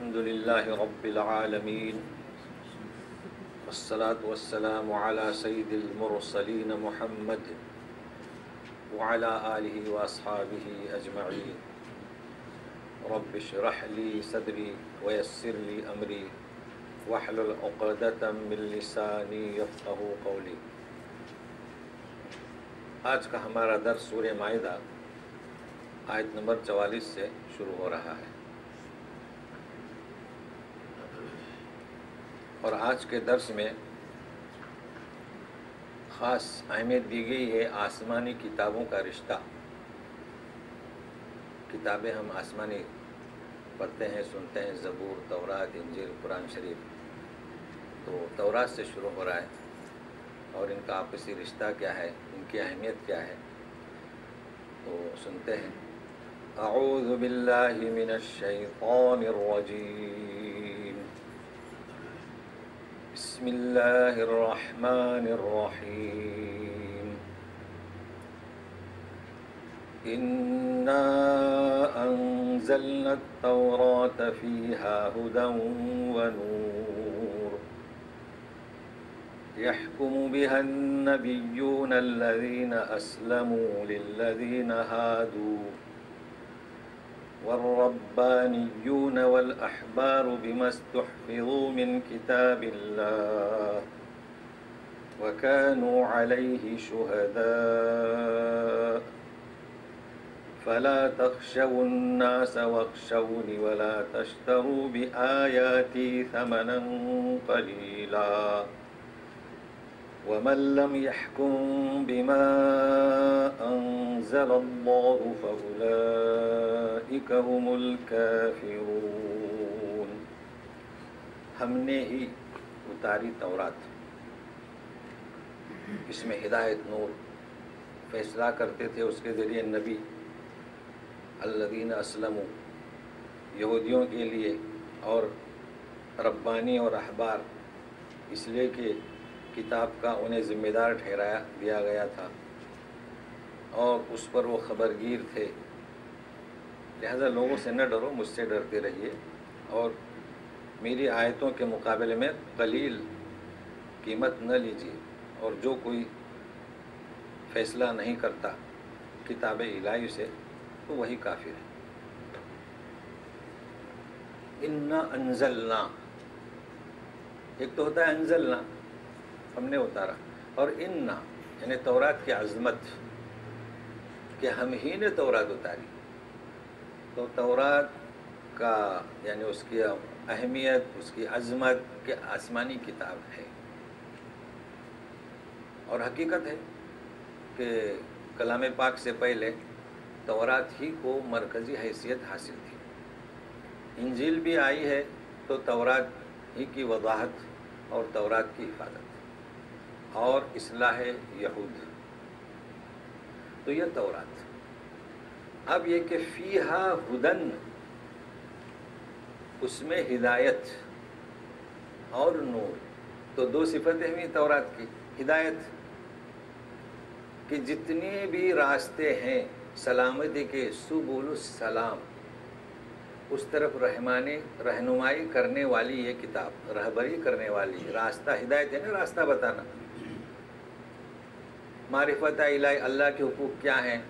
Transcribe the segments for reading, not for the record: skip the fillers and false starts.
الحمد لله رب العالمين والصلاة والسلام على سيد المرسلين محمد وعلى آله وأصحابه أجمعين رب اشرح لي صدري ويسر لي أمري واحلل عقدة من لساني يفقهوا قولي۔ آج کا ہمارا درس سورہ مائدہ آیت نمبر 44 سے شروع ہو رہا ہے، اور آج کے درس میں خاص اہمیت دی گئی ہے آسمانی کتابوں کا رشتہ۔ کتابیں ہم آسمانی پڑھتے ہیں، سنتے ہیں، زبور، تورات، انجیل، قرآن شریف۔ تو تورات سے شروع ہو رہا ہے اور ان کا آپسی رشتہ کیا ہے، ان کی اہمیت کیا ہے، تو سنتے ہیں۔ اعوذ باللہ من الشیطان الرجیم، بسم اللہ الرحمن الرحیم، انا انزلنا التوراة فیہا ہدی ونور يحكم بها النبيون الذين أسلموا للذين هادوا والربانيون والأحبار بما استحفظوا من كتاب الله وكانوا عليه شهداء فلا تخشوا الناس واخشوني ولا تشتروا بآياتي ثمنا قليلا ومن لم يحكم بما أنزل الله فأولئك هم الكافرون۔ ہم نے ہی اتاری تورات، اس میں ہدایت، نور، فیصلہ کرتے تھے اس کے ذریعے نبی الذین اسلموا، یہودیوں کے لیے، اور ربانی اور احبار، اس لیے کہ کتاب کا انہیں ذمہ دار ٹھہرایا دیا گیا تھا اور اس پر وہ خبرگیر تھے۔ لہذا لوگوں سے نہ ڈرو، مجھ سے ڈرتے رہیے، اور میری آیتوں کے مقابلے میں قلیل قیمت نہ لیجیے، اور جو کوئی فیصلہ نہیں کرتا کتاب الہی سے تو وہی کافر ہے۔ انا انزلنا، ایک تو ہوتا ہے انزلنا، ہم نے اتارا، اور انا یعنی تورات کی عظمت کہ ہم ہی نے تورات اتاری۔ تو تورات کا یعنی اس کی اہمیت، اس کی عظمت کہ آسمانی کتاب ہے، اور حقیقت ہے کہ کلام پاک سے پہلے تورات ہی کو مرکزی حیثیت حاصل تھی۔ انجیل بھی آئی ہے تو تورات ہی کی وضاحت اور تورات کی حفاظت اور اصلاح یہود، تو یہ تورات۔ اب یہ کہ فیہا ہدن، اس میں ہدایت اور نور، تو دو صفتیں ہوئی تورات کی۔ ہدایت کہ جتنے بھی راستے ہیں سلامتی کے، سبل السلام، اس طرف رہنمائی کرنے والی یہ کتاب، رہبری کرنے والی، راستہ، ہدایت ہے نا، راستہ بتانا۔ معرفت الہی، اللہ کے حقوق کیا ہیں،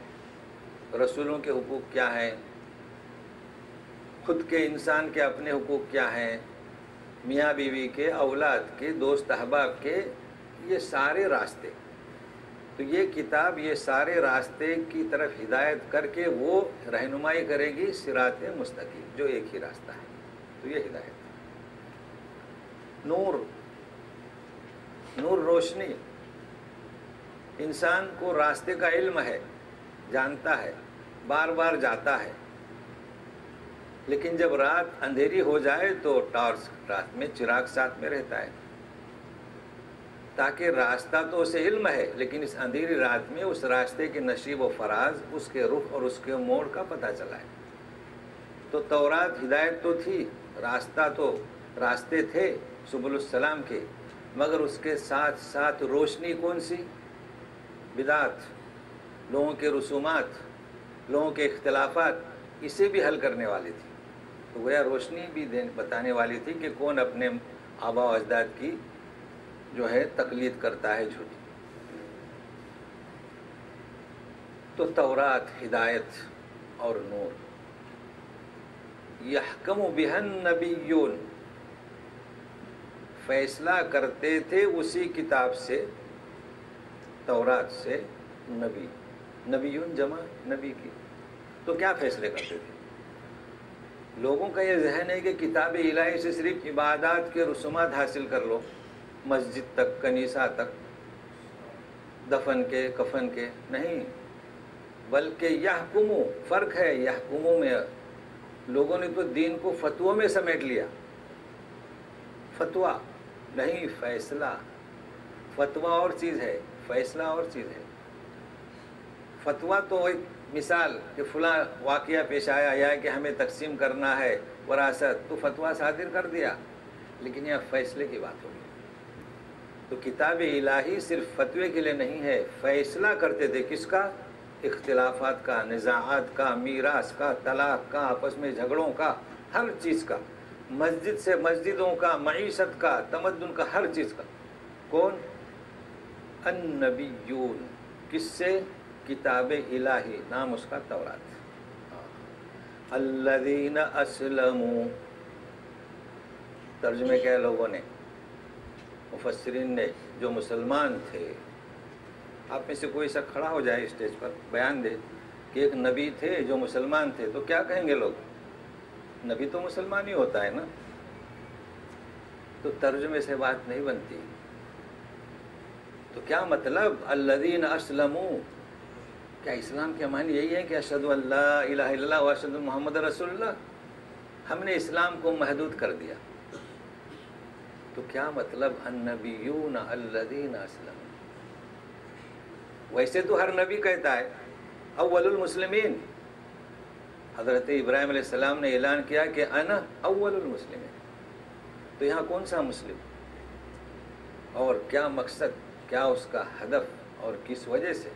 رسولوں کے حقوق کیا ہیں، خود کے انسان کے اپنے حقوق کیا ہیں، میاں بیوی کے، اولاد کے، دوست احباب کے، یہ سارے راستے۔ تو یہ کتاب یہ سارے راستے کی طرف ہدایت کر کے وہ رہنمائی کرے گی صراط مستقیم، جو ایک ہی راستہ ہے، تو یہ ہدایت۔ نور، نور روشنی، انسان کو راستے کا علم ہے، جانتا ہے، بار بار جاتا ہے، لیکن جب رات اندھیری ہو جائے تو ٹارچ، رات میں چراغ ساتھ میں رہتا ہے، تاکہ راستہ تو اسے علم ہے، لیکن اس اندھیری رات میں اس راستے کے نشیب و فراز، اس کے رخ اور اس کے موڑ کا پتہ چلا ہے۔ تو تورات ہدایت تو تھی، راستہ تو راستے تھے سبل السلام کے، مگر اس کے ساتھ ساتھ روشنی کون سی؟ بدعت، لوگوں کے رسومات، لوگوں کے اختلافات، اسے بھی حل کرنے والی تھی۔ تو گویا روشنی بھی بتانے والی تھی کہ کون اپنے آبا و اجداد کی جو ہے تقلید کرتا ہے جھوٹی. تو تورات ہدایت اور نور. یحکم بها النبیون، فیصلہ کرتے تھے اسی کتاب سے، تورات سے، نبی. نبیون جمع نبی کی. تو کیا فیصلے کرتے تھے؟ لوگوں کا یہ ذہن ہے کہ کتاب الہی سے صرف عبادات کے رسومات حاصل کر لو، مسجد تک، کنیسہ تک، دفن کے، کفن کے. نہیں، بلکہ یحکمو، فرق ہے یحکمو میں. لوگوں نے تو دین کو فتووں میں سمیٹ لیا. فتویٰ نہیں، فیصلہ. فتویٰ اور چیز ہے، فیصلہ اور چیز ہے. فتویٰ تو ایک مثال کہ فلاں واقعہ پیش آیا یا کہ ہمیں تقسیم کرنا ہے وراثت، تو فتویٰ صادر کر دیا. لیکن یہ فیصلے کی بات ہوگی. تو کتاب الہی صرف فتوے کے لیے نہیں ہے، فیصلہ کرتے تھے. کس کا؟ اختلافات کا، نزاعات کا، میراث کا، طلاق کا، آپس میں جھگڑوں کا، ہر چیز کا، مسجد سے مسجدوں کا، معیشت کا، تمدن کا، ہر چیز کا. کون؟ النبیون. کس سے؟ کتاب الہی، نام اس کا تورات. الذین اسلموا، ترجمے کیا لوگوں نے؟ مفسرین نے، جو مسلمان تھے. آپ میں سے کوئی سا کھڑا ہو جائے اسٹیج پر بیان دے کہ ایک نبی تھے جو مسلمان تھے، تو کیا کہیں گے لوگ؟ نبی تو مسلمان ہی ہوتا ہے نا. تو ترجمے سے بات نہیں بنتی. تو کیا مطلب الذین اسلموا؟ کیا اسلام کے معنی یہی ہے کہ اشہد ان لا الہ الا اللہ و اشہد ان محمد رسول اللہ؟ ہم نے اسلام کو محدود کر دیا. تو کیا مطلب النبیون الذین اسلموا؟ ویسے تو ہر نبی کہتا ہے اول المسلمین. حضرت ابراہیم علیہ السلام نے اعلان کیا کہ انا اول المسلمین. تو یہاں کون سا مسلم اور کیا مقصد، کیا اس کا ہدف اور کس وجہ سے؟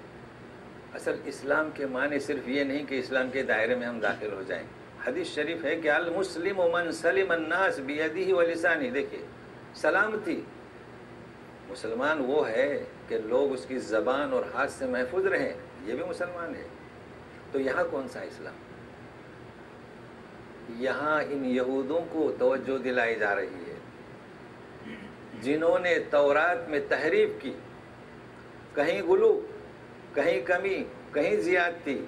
اصل اسلام کے معنی صرف یہ نہیں کہ اسلام کے دائرے میں ہم داخل ہو جائیں. حدیث شریف ہے کہ المسلم من سلم الناس بیدہ ولسانہ. دیکھیے، سلامتی. مسلمان وہ ہے کہ لوگ اس کی زبان اور ہاتھ سے محفوظ رہیں، یہ بھی مسلمان ہے. تو یہاں کون سا اسلام؟ یہاں ان یہودوں کو توجہ دلائی جا رہی ہے جنہوں نے تورات میں تحریف کی، کہیں غلو، کہیں کمی، کہیں زیادتی،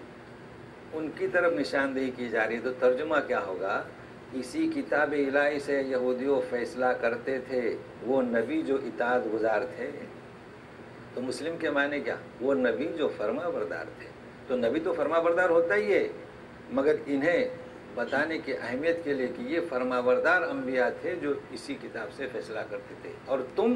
ان کی طرف نشاندہی کی جا رہی ہے. تو ترجمہ کیا ہوگا؟ اسی کتاب الہی سے یہودیوں فیصلہ کرتے تھے، وہ نبی جو اطاعت گزار تھے. تو مسلم کے معنی کیا؟ وہ نبی جو فرما بردار تھے. تو نبی تو فرما بردار ہوتا ہی ہے، مگر انہیں بتانے کی اہمیت کے لیے کہ یہ فرما بردار انبیاء تھے جو اسی کتاب سے فیصلہ کرتے تھے. اور تم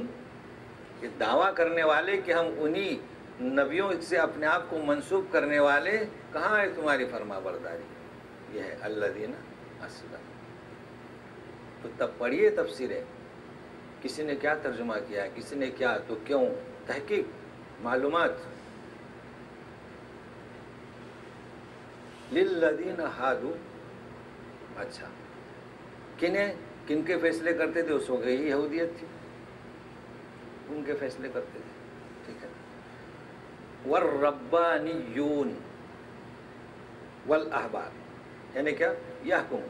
یہ دعویٰ کرنے والے کہ ہم انہی نبیوں سے اپنے آپ کو منسوب کرنے والے، کہاں ہے تمہاری فرما برداری؟ یہ ہے الذین اسلموا. تو تب پڑھیے تفسیریں، کسی نے کیا ترجمہ کیا، کسی نے کیا، تو کیوں، تحقیق، معلومات. للذین ہادوا. اچھا، کن کے فیصلے کرتے تھے؟ اس وقت یہی یہودیت تھی، ان کے فیصلے کرتے تھے. ٹھیک ہے. والربانیون والاحبار، یعنی کیا؟ یحکم،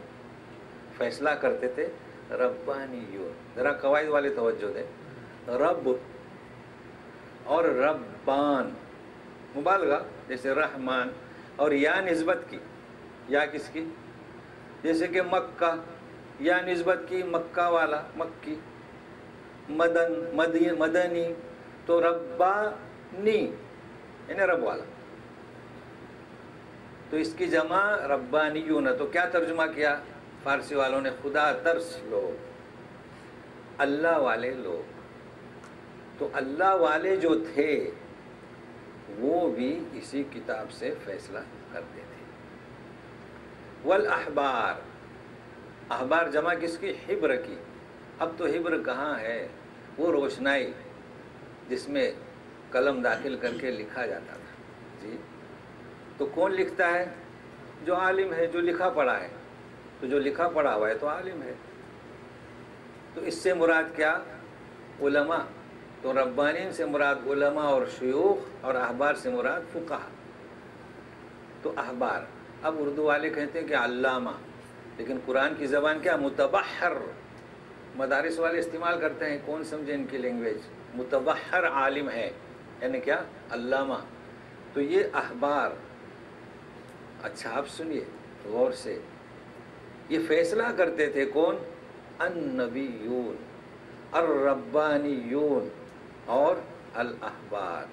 فیصلہ کرتے تھے. ربانیون، ذرا قواعد والے توجہ دیں. رب اور ربان مبالغہ، جیسے رحمان. اور یا نسبت کی، یا کس کی؟ جیسے کہ مکہ، یا نسبت کی مکہ والا، مکی. مدنی تو ربانی یعنی رب والا. تو اس کی جمع ربانیون. تو کیا ترجمہ کیا فارسی والوں نے؟ خدا ترس لوگ، اللہ والے لوگ. تو اللہ والے جو تھے وہ بھی اسی کتاب سے فیصلہ کرتے تھے. والاحبار، احبار جمع کس کی؟ حبر کی. اب تو حبر کہاں ہے؟ وہ روشنائی جس میں قلم داخل کر کے لکھا جاتا تھا. جی، تو کون لکھتا ہے؟ جو عالم ہے، جو لکھا پڑھا ہے. تو جو لکھا پڑھا ہوا ہے تو عالم ہے. تو اس سے مراد کیا؟ علماء. تو ربانین سے مراد علماء اور شیوخ، اور احبار سے مراد فقہا. تو احبار. اب اردو والے کہتے ہیں کہ علامہ، لیکن قرآن کی زبان کیا؟ متبحر. مدارس والے استعمال کرتے ہیں، کون سمجھے ان کی لینگویج. متبحر عالم ہے، یعنی کیا؟ علامہ. تو یہ احبار. اچھا آپ سنیے غور سے، یہ فیصلہ کرتے تھے کون؟ النبیون، الربانیون اور الاحبار.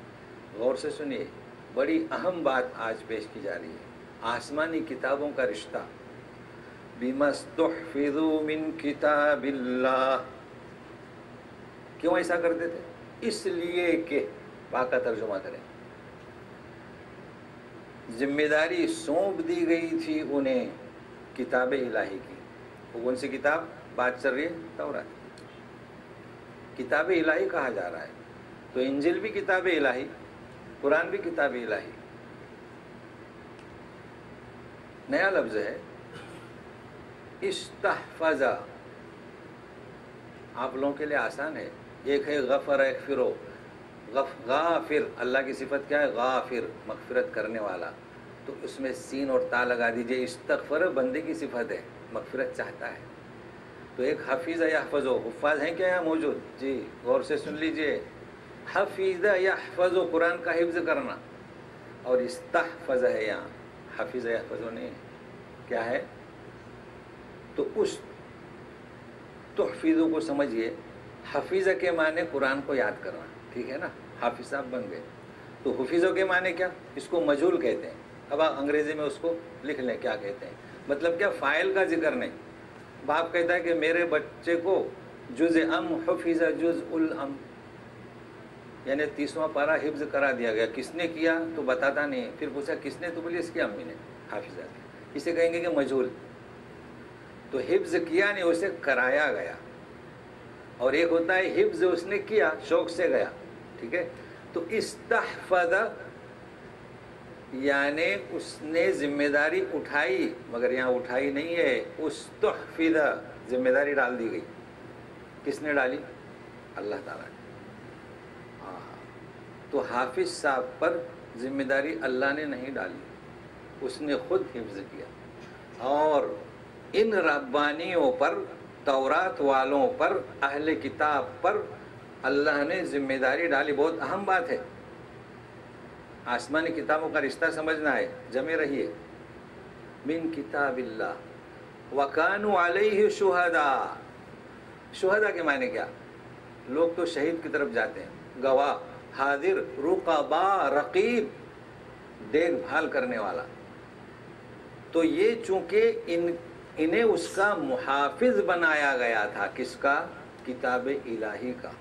غور سے سنیے، بڑی اہم بات آج پیش کی جا رہی ہے. آسمانی کتابوں کا رشتہ. بِمَا اسْتُحْفِظُوا مِنْ کِتَابِ اللَّهِ. کیوں ایسا کرتے تھے؟ اس لیے کہ، با کا ترجمہ کریں، ذمہ داری سونپ دی گئی تھی انہیں کتاب الہی کی. وہ کون سی کتاب بات چل رہی ہے؟ تورات. کتاب الہی کہا جا رہا ہے، تو انجیل بھی کتاب الہی، قرآن بھی کتاب الہی. نیا لفظ ہے استحفظ. آپ لوگوں کے لیے آسان ہے. ایک ہے غفر یغفرو. غافر، اللہ کی صفت کیا ہے؟ غافر، مغفرت کرنے والا. تو اس میں سین اور تا لگا دیجئے. استغفر بندے کی صفت ہے، مغفرت چاہتا ہے. تو ایک حفیظ یحفظو. حفاظ ہیں کیا یہاں موجود؟ جی غور سے سن لیجئے. حفیظ یحفظو قرآن کا حفظ کرنا، اور استحفظ ہے یہاں، حفیظ یحفظو نہیں. کیا ہے؟ تو اس تحفیظوں کو سمجھیے. حفیظ کے معنی قرآن کو یاد کرنا، ٹھیک ہے نا؟ حافظ صاحب بن گئے. تو حفیظوں کے معنی کیا؟ اس کو مجہول کہتے ہیں. اب آپ انگریزی میں اس کو لکھ لیں کیا کہتے ہیں. مطلب کیا؟ فاعل کا ذکر نہیں. باپ کہتا ہے کہ میرے بچے کو جز ام حفظ جز الام، یعنی 30واں پارہ حفظ کرا دیا گیا. کس نے کیا تو بتاتا نہیں. پھر پوچھا کس نے، تو بولی اس کی امی نے. حافظہ. اسے کہیں گے کہ مجہول. تو حفظ کیا نہیں، اسے کرایا گیا. اور ایک ہوتا ہے حفظ اس نے کیا، شوق سے گیا. ٹھیک ہے. تو استحفظ یعنی اس نے ذمہ داری اٹھائی، مگر یہاں اٹھائی نہیں ہے. استحفظ ذمہ داری ڈال دی گئی. کس نے ڈالی؟ اللہ تعالیٰ نے. تو حافظ صاحب پر ذمہ داری اللہ نے نہیں ڈالی، اس نے خود حفظ کیا. اور ان ربانیوں پر، تورات والوں پر، اہل کتاب پر اللہ نے ذمہ داری ڈالی. بہت اہم بات ہے. آسمانی کتابوں کا رشتہ سمجھنا ہے. جمع رہیے. من کتاب اللہ وکانوا علیہ شہداء. شہداء کے معنی کیا؟ لوگ تو شہید کی طرف جاتے ہیں، گواہ، حاضر، رقبا، رقیب، دیکھ بھال کرنے والا. تو یہ چونکہ انہیں اس کا محافظ بنایا گیا تھا. کس کا؟ کتاب الہی کا.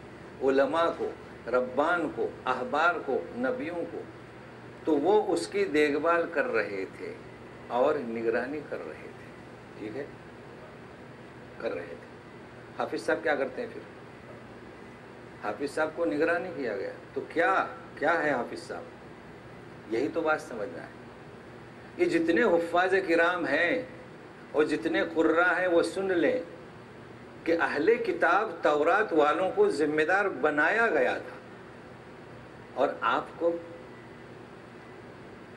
علماء کو، ربان کو، احبار کو، نبیوں کو. تو وہ اس کی دیکھ بھال کر رہے تھے اور نگرانی کر رہے تھے. ٹھیک ہے، کر رہے تھے. حافظ صاحب کیا کرتے ہیں پھر؟ حافظ صاحب کو نگرانی کیا گیا. تو کیا ہے حافظ صاحب؟ یہی تو بات سمجھنا ہے. یہ جتنے حفاظ کرام ہیں اور جتنے قراء ہیں وہ سن لیں کہ اہل کتاب تورات والوں کو ذمہ دار بنایا گیا تھا. اور آپ کو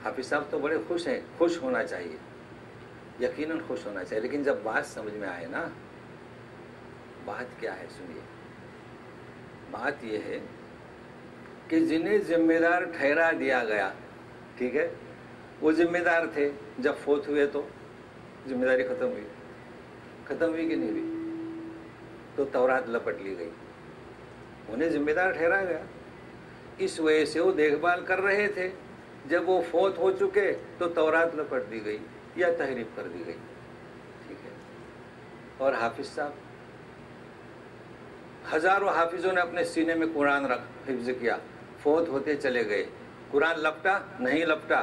حافظ صاحب تو بڑے خوش ہیں. خوش ہونا چاہیے، یقیناً خوش ہونا چاہیے. لیکن جب بات سمجھ میں آئے نا، بات کیا ہے سنیے. بات یہ ہے کہ جنہیں ذمہ دار ٹھہرا دیا گیا، ٹھیک ہے، وہ ذمہ دار تھے. جب فوت ہوئے تو ذمہ داری ختم ہوئی. ختم ہوئی کہ نہیں ہوئی؟ تو تورات لپٹ لی گئی. انہیں ذمہ دار ٹھہرایا گیا. اس وجہ سے وہ دیکھ بھال کر رہے تھے. جب وہ فوت ہو چکے تو تورات لپٹ دی گئی یا تحریف کر دی گئی. ٹھیک ہے. اور حافظ صاحب، ہزاروں حافظوں نے اپنے سینے میں قرآن حفظ کیا، فوت ہوتے چلے گئے. قرآن لپٹا نہیں لپٹا،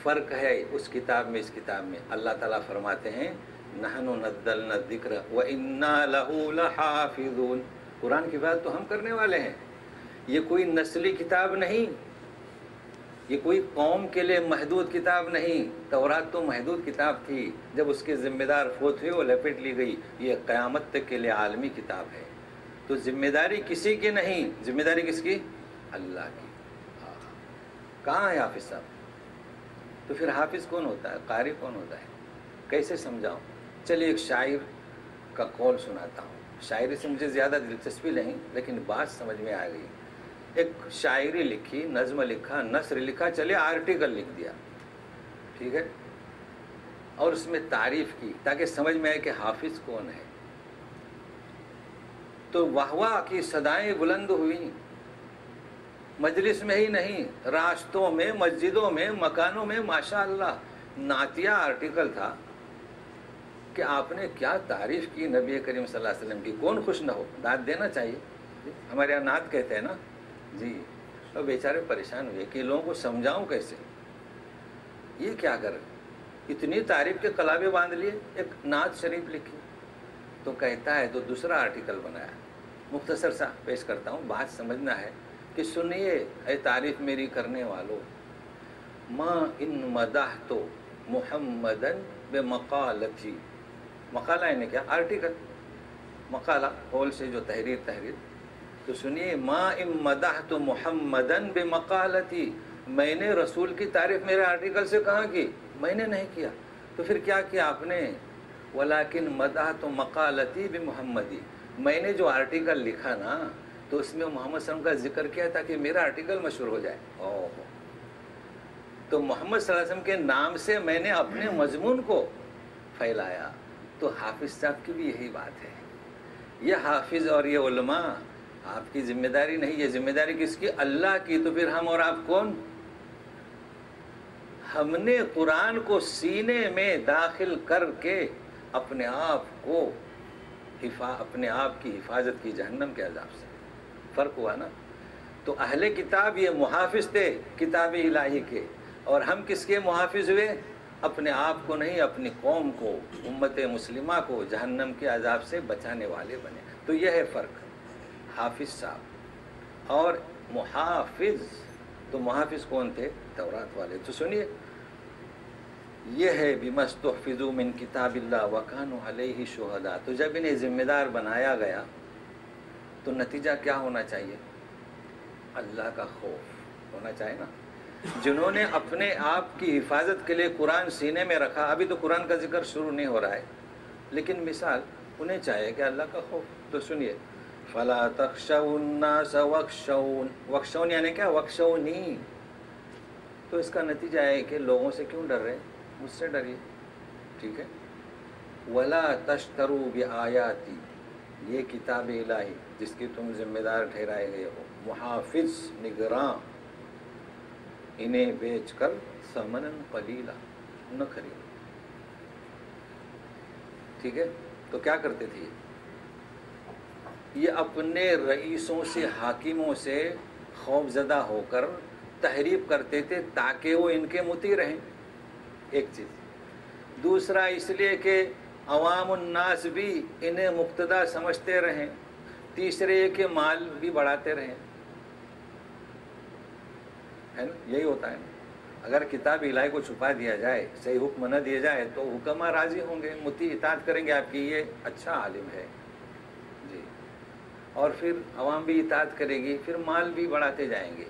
فرق ہے اس کتاب میں اس کتاب میں. اللہ تعالیٰ فرماتے ہیں نحن نزلنا الذکر وإنا لہ لحافظون. قرآن کی بات تو ہم کرنے والے ہیں. یہ کوئی نسلی کتاب نہیں. یہ کوئی قوم کے لیے محدود کتاب نہیں، تورات تو محدود کتاب تھی، جب اس کے ذمہ دار فوت ہوئے وہ لپیٹ لی گئی، یہ قیامت تک کے لیے عالمی کتاب ہے۔ تو ذمہ داری کسی کی نہیں، ذمہ داری کس کی؟ اللہ کی۔ کہاں ہے حافظ صاحب؟ تو پھر حافظ کون ہوتا ہے، قاری کون ہوتا ہے، کیسے سمجھاؤں؟ چلیے ایک شاعر کا قول سناتا ہوں، شاعری سے مجھے زیادہ دلچسپی نہیں لیکن بات سمجھ میں آ گئی۔ ایک شاعری لکھی، نظم لکھا، نثر لکھا، چلے آرٹیکل لکھ دیا، ٹھیک ہے، اور اس میں تعریف کی تاکہ سمجھ میں آئے کہ حافظ کون ہے۔ تو واہ واہ کی صدائیں بلند ہوئیں، مجلس میں ہی نہیں، راستوں میں، مسجدوں میں، مکانوں میں، ماشاءاللہ نعتیہ آرٹیکل تھا کہ آپ نے کیا تعریف کی نبی کریم صلی اللہ علیہ وسلم کی، کون خوش نہ ہو، داد دینا چاہیے، ہمارے یہاں نعت کہتے ہیں نا جی۔ اور بیچارے پریشان ہوئے کہ لوگوں کو سمجھاؤں کیسے، یہ کیا کر اتنی تعریف کے قلابے باندھ لیے، ایک نعت شریف لکھی۔ تو کہتا ہے، تو دوسرا آرٹیکل بنایا، مختصر سا پیش کرتا ہوں، بات سمجھنا ہے کہ سنیے اے تعریف میری کرنے والو، ما ان مدحت محمدن بمقالتی، مقالہ یعنی کیا، آرٹیکل، مقالہ قول سے جو تحریر، تو سنیے، ما ان مدحت محمدن بمقالتی، میں نے رسول کی تعریف میرے آرٹیکل سے کہاں کی، میں نے نہیں کیا، تو پھر کیا کیا آپ نے، ولیکن مدحت مقالتی بمحمدی، میں نے جو آرٹیکل لکھا نا تو اس میں محمد صلی اللہ علیہ وسلم کا ذکر کیا تاکہ میرا آرٹیکل مشہور ہو جائے۔ تو محمد صلی اللہ علیہ وسلم کے نام سے میں نے اپنے مضمون کو پھیلایا۔ تو حافظ صاحب کی بھی یہی بات ہے، یہ حافظ اور یہ علماء آپ کی ذمہ داری نہیں، یہ ذمہ داری کس کی، اللہ کی۔ تو پھر ہم اور آپ کون؟ ہم نے قرآن کو سینے میں داخل کر کے اپنے آپ کو اپنے آپ کی حفاظت کی جہنم کے عذاب سے، فرق ہوا نا۔ تو اہل کتاب یہ محافظ تھے کتاب الہی کے، اور ہم کس کے محافظ ہوئے؟ اپنے آپ کو نہیں، اپنی قوم کو، امت مسلمہ کو جہنم کے عذاب سے بچانے والے بنے۔ تو یہ ہے فرق، حافظ صاحب اور محافظ۔ تو محافظ کون تھے؟ تورات والے۔ تو سنیے، یہ ہے بِمَسْتُحْفِظُوا مِن کتاب اللہ وَكَانُوا عَلَيْهِ شُهَدَاءَ۔ تو جب انہیں ذمہ دار بنایا گیا تو نتیجہ کیا ہونا چاہیے؟ اللہ کا خوف ہونا چاہیے نا۔ جنہوں نے اپنے آپ کی حفاظت کے لیے قرآن سینے میں رکھا، ابھی تو قرآن کا ذکر شروع نہیں ہو رہا ہے لیکن مثال انہیں چاہیے کہ اللہ کا خوف۔ تو سنیے، فَلَا تَخْشَوُا النَّاسَ وَاخْشَوْنِ، وَاخْشَوْنِ یعنی کیا، وَاخْشَوْنِی۔ تو اس کا نتیجہ ہے کہ لوگوں سے کیوں ڈر رہے، مجھ سے ڈریے، ٹھیک ہے۔ وَلَا تَشْتَرُوا بِآيَاتِي، یہ کتاب الہی جس کی تم ذمہ دار ٹھہرائے گئے ہو، محافظ، نگراں، انہیں بیچ کر ثمناً قلیلا، نہ خریدو، ٹھیک ہے۔ تو کیا کرتے تھے یہ اپنے رئیسوں سے، حاکموں سے خوف زدہ ہو کر تحریف کرتے تھے تاکہ وہ ان کے مطیع رہیں، ایک چیز۔ دوسرا اس لیے کہ عوام الناس بھی انہیں مقتدا سمجھتے رہیں۔ تیسرے یہ کہ مال بھی بڑھاتے رہیں، ہے نا، یہی ہوتا ہے نا۔ اگر کتاب الہی کو چھپا دیا جائے، صحیح حکم نہ دیا جائے تو حکماء راضی ہوں گے، مطیع اطاعت کریں گے آپ کی، یہ اچھا عالم ہے جی، اور پھر عوام بھی اطاعت کرے گی، پھر مال بھی بڑھاتے جائیں گے۔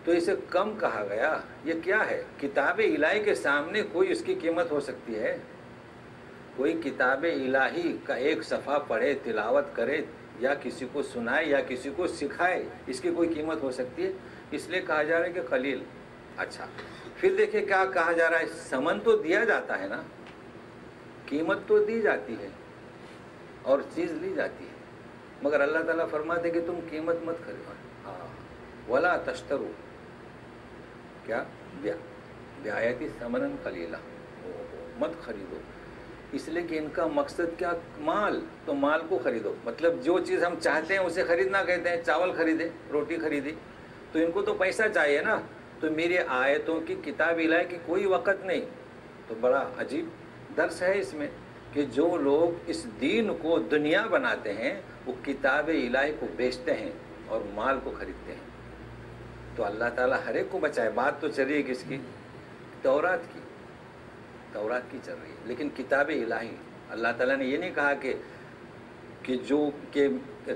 تو اسے کم کہا گیا۔ یہ کیا ہے؟ کتاب الہی کے سامنے کوئی اس کی قیمت ہو سکتی ہے؟ کوئی کتاب الہی کا ایک صفحہ پڑھے، تلاوت کرے، یا کسی کو سنائے یا کسی کو سکھائے، اس کی کوئی قیمت ہو سکتی ہے؟ اس لیے کہا جا رہا ہے کہ خلیل۔ اچھا، پھر دیکھیں کیا کہا جا رہا ہے، ثمن تو دیا جاتا ہے نا، قیمت تو دی جاتی ہے اور چیز لی جاتی ہے، مگر اللہ تعالیٰ فرماتے کہ تم قیمت مت خریدو۔ ہاں، ولا تشترو، کیا، بیاتی ثمناً قلیلا، مت خریدو، اس لیے کہ ان کا مقصد کیا، مال، تو مال کو خریدو، مطلب جو چیز ہم چاہتے ہیں اسے خریدنا کہتے ہیں، چاول خریدے، روٹی خریدی، تو ان کو تو پیسہ چاہیے نا۔ تو میری آیتوں کی، کتاب الہی کی کوئی وقت نہیں۔ تو بڑا عجیب درس ہے اس میں کہ جو لوگ اس دین کو دنیا بناتے ہیں وہ کتاب الہی کو بیچتے ہیں اور مال کو خریدتے ہیں۔ تو اللہ تعالیٰ ہر ایک کو بچائے. بات تو چل رہی ہے کس کی؟ تورات کی. تورات کی چل رہی ہے. لیکن کتاب الہی اللہ تعالیٰ نے یہ نہیں کہا کہ جو کہ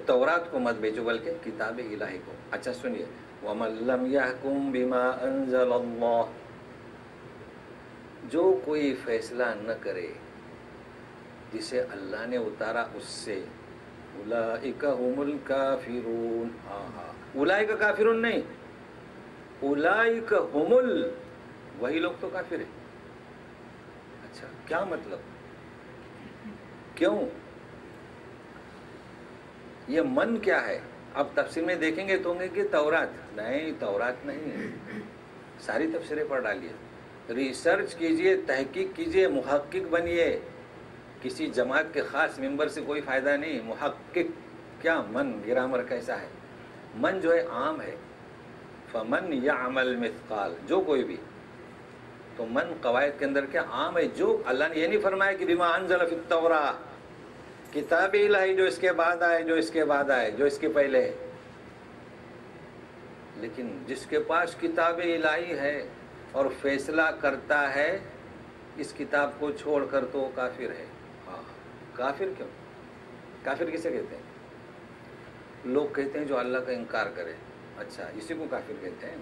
تورات کو مت بیچو بلکہ کتاب الہی کو. اچھا سنیے، وَمَن لَّمْ يَحْكُم بِمَا أَنزَلَ اللَّهُ، جو کوئی فیصلہ نہ کرے جسے اللہ نے اتارا اس سے، اولئک هم الکافرون. اولئک کافرون نہیں، اولئک هم وہی لوگ تو کافر ہیں. اچھا کیا مطلب؟ کیوں؟ یہ من کیا ہے؟ اب تفسیر میں دیکھیں گے تو ہوں گے کہ تورات. نہیں، تورات نہیں ہے. ساری تفسیریں پڑھ ڈالیے، ریسرچ کیجئے، تحقیق کیجئے، محقق بنیے. کسی جماعت کے خاص ممبر سے کوئی فائدہ نہیں. محقق کیا؟ من گرامر کیسا ہے؟ من جو ہے عام ہے. فمن یعمل مثقال، جو کوئی بھی. تو من قواعد کے اندر کیا عام ہے. جو اللہ نے یہ نہیں فرمایا کہ بما انزل فی التوراہ، کتاب الہی جو اس کے بعد آئے، جو اس کے بعد آئے، جو اس کے پہلے ہے. لیکن جس کے پاس کتاب الہی ہے اور فیصلہ کرتا ہے اس کتاب کو چھوڑ کر تو وہ کافر ہے. ہاں، کافر کیوں؟ کافر کسے کہتے ہیں؟ لوگ کہتے ہیں جو اللہ کا انکار کرے. اچھا، اسی کو کافر کہتے ہیں.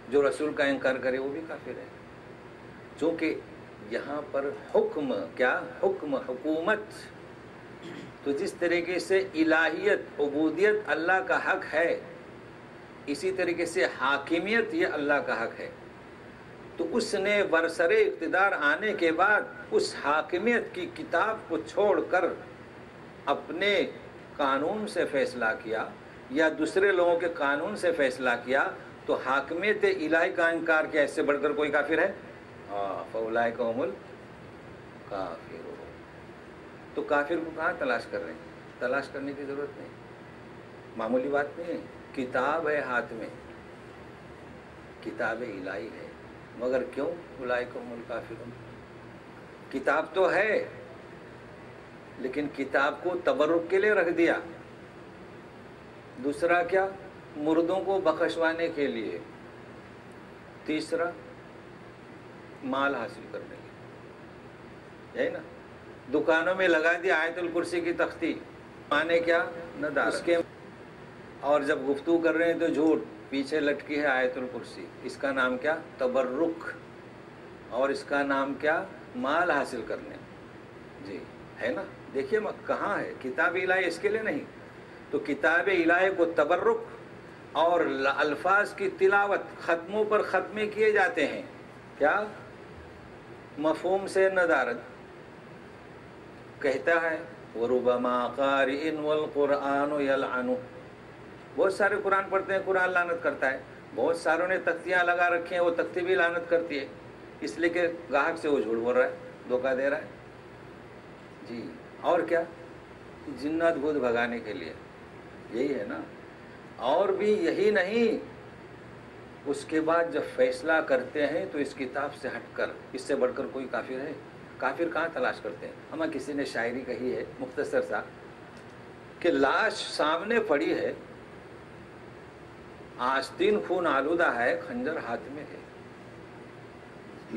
جو رسول کا انکار کرے وہ بھی کافر ہے. چونکہ یہاں پر حکم کیا؟ حکم، حکومت. تو جس طریقے سے الہیت، عبودیت اللہ کا حق ہے، اسی طریقے سے حاکمیت یہ اللہ کا حق ہے. تو اس نے برسر اقتدار آنے کے بعد اس حاکمیت کی کتاب کو چھوڑ کر اپنے قانون سے فیصلہ کیا یا دوسرے لوگوں کے قانون سے فیصلہ کیا، تو حاکمیت الہی کا انکار کیا؟ اس سے بڑھ کر کوئی کافر ہے؟ فَأُولَئِكَ هُمُ الْكَافِرُونَ. تو کافر کو کہاں تلاش کر رہے ہیں؟ تلاش کرنے کی ضرورت نہیں، معمولی بات نہیں ہے. کتاب ہے ہاتھ میں، کتاب الہی ہے، مگر کیوں اولئک هم الکافرون؟ کتاب تو ہے لیکن کتاب کو تبرک کے لیے رکھ دیا. دوسرا کیا؟ مردوں کو بخشوانے کے لیے. تیسرا مال حاصل کرنے کے لیے. یہی نا، دکانوں میں لگا دیا آیت الکرسی کی تختی. مانے کیا؟ ندارت. اس کے اور جب گفتگو کر رہے ہیں تو جھوٹ، پیچھے لٹکی ہے آیت الکرسی. اس کا نام کیا؟ تبرک. اور اس کا نام کیا؟ مال حاصل کرنے. جی ہے نا. دیکھیے کہاں ہے کتاب الہی؟ اس کے لیے نہیں. تو کتاب الہی کو تبرک اور الفاظ کی تلاوت، ختموں پر ختمے کیے جاتے ہیں. کیا؟ مفہوم سے ندارت. کہتا ہے وَرُبَمَا قَارِئٍ وَالْقُرْآنُ يَلْعَنُ. بہت سارے قرآن پڑھتے ہیں، قرآن لعنت کرتا ہے. بہت ساروں نے تختیاں لگا رکھی ہیں، وہ تختی بھی لعنت کرتی ہے. اس لیے کہ گاہک سے وہ جھوٹ بول رہا ہے، دھوکہ دے رہا ہے. جی اور کیا؟ جنات بھوت بھگانے کے لیے. یہی ہے نا. اور بھی یہی نہیں، اس کے بعد جب فیصلہ کرتے ہیں تو اس کتاب سے ہٹ کر، اس سے بڑھ کر کوئی کافر ہے؟ کافر کہاں تلاش کرتے ہیں؟ ہمیں کسی نے شاعری کہی ہے مختصر سا کہ لاش سامنے پڑی ہے، آستین خون آلودہ ہے، خنجر ہاتھ میں ہے.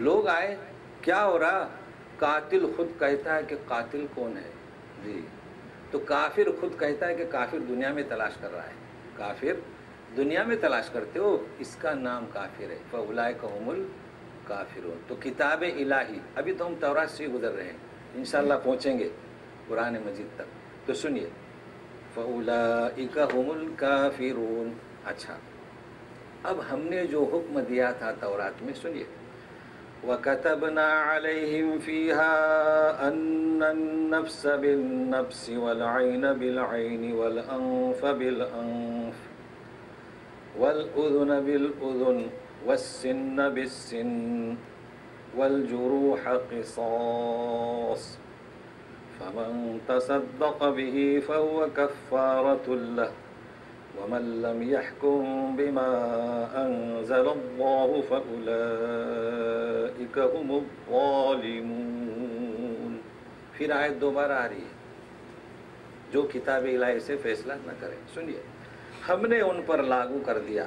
لوگ آئے، کیا ہو رہا؟ قاتل خود کہتا ہے کہ قاتل کون ہے. جی تو کافر خود کہتا ہے کہ کافر دنیا میں تلاش کر رہا ہے. کافر دنیا میں تلاش کرتے ہو، اس کا نام کافر ہے. فَأُولَئِكَ هُمُ الْكَافِرُونَ. تو کتاب الہی، ابھی تو ہم تورات سے گزر رہے ہیں، انشاءاللہ پہنچیں گے قرآن مجید تک. تو سنیے فَأُولَئِكَ هُمُ الْكَافِرُونَ. اچھا، اب ہم نے جو حکم دیا تھا تورات میں، سنیے وَكَتَبْنَا عَلَيْهِمْ فِيهَا أَنَّ النَّفْسَ بِالنَّفْسِ وَالْعَيْنَ بِالْعَيْنِ وَالْأَنْفَ بِالْأَنْفِ وَالْأُذُنَ بِالْأُذُنِ وَالسِّنَّ بِالسِّنِّ وَالْجُرُوحَ قِصَاصٌ فَمَنْ تَصَدَّقَ بِهِ فَهُوَ كَفَّارَةٌ لَهُ وَمَنْ لَمْ يَحْكُمْ بِمَا أَنْزَلَ اللَّهُ فَأُولَئِكَ هُمُ الظَّالِمُونَ. پھر آیت دوبارہ آ رہی ہے، جو کتاب الہی سے فیصلہ نہ کرے. سنیے، ہم نے ان پر لاگو کر دیا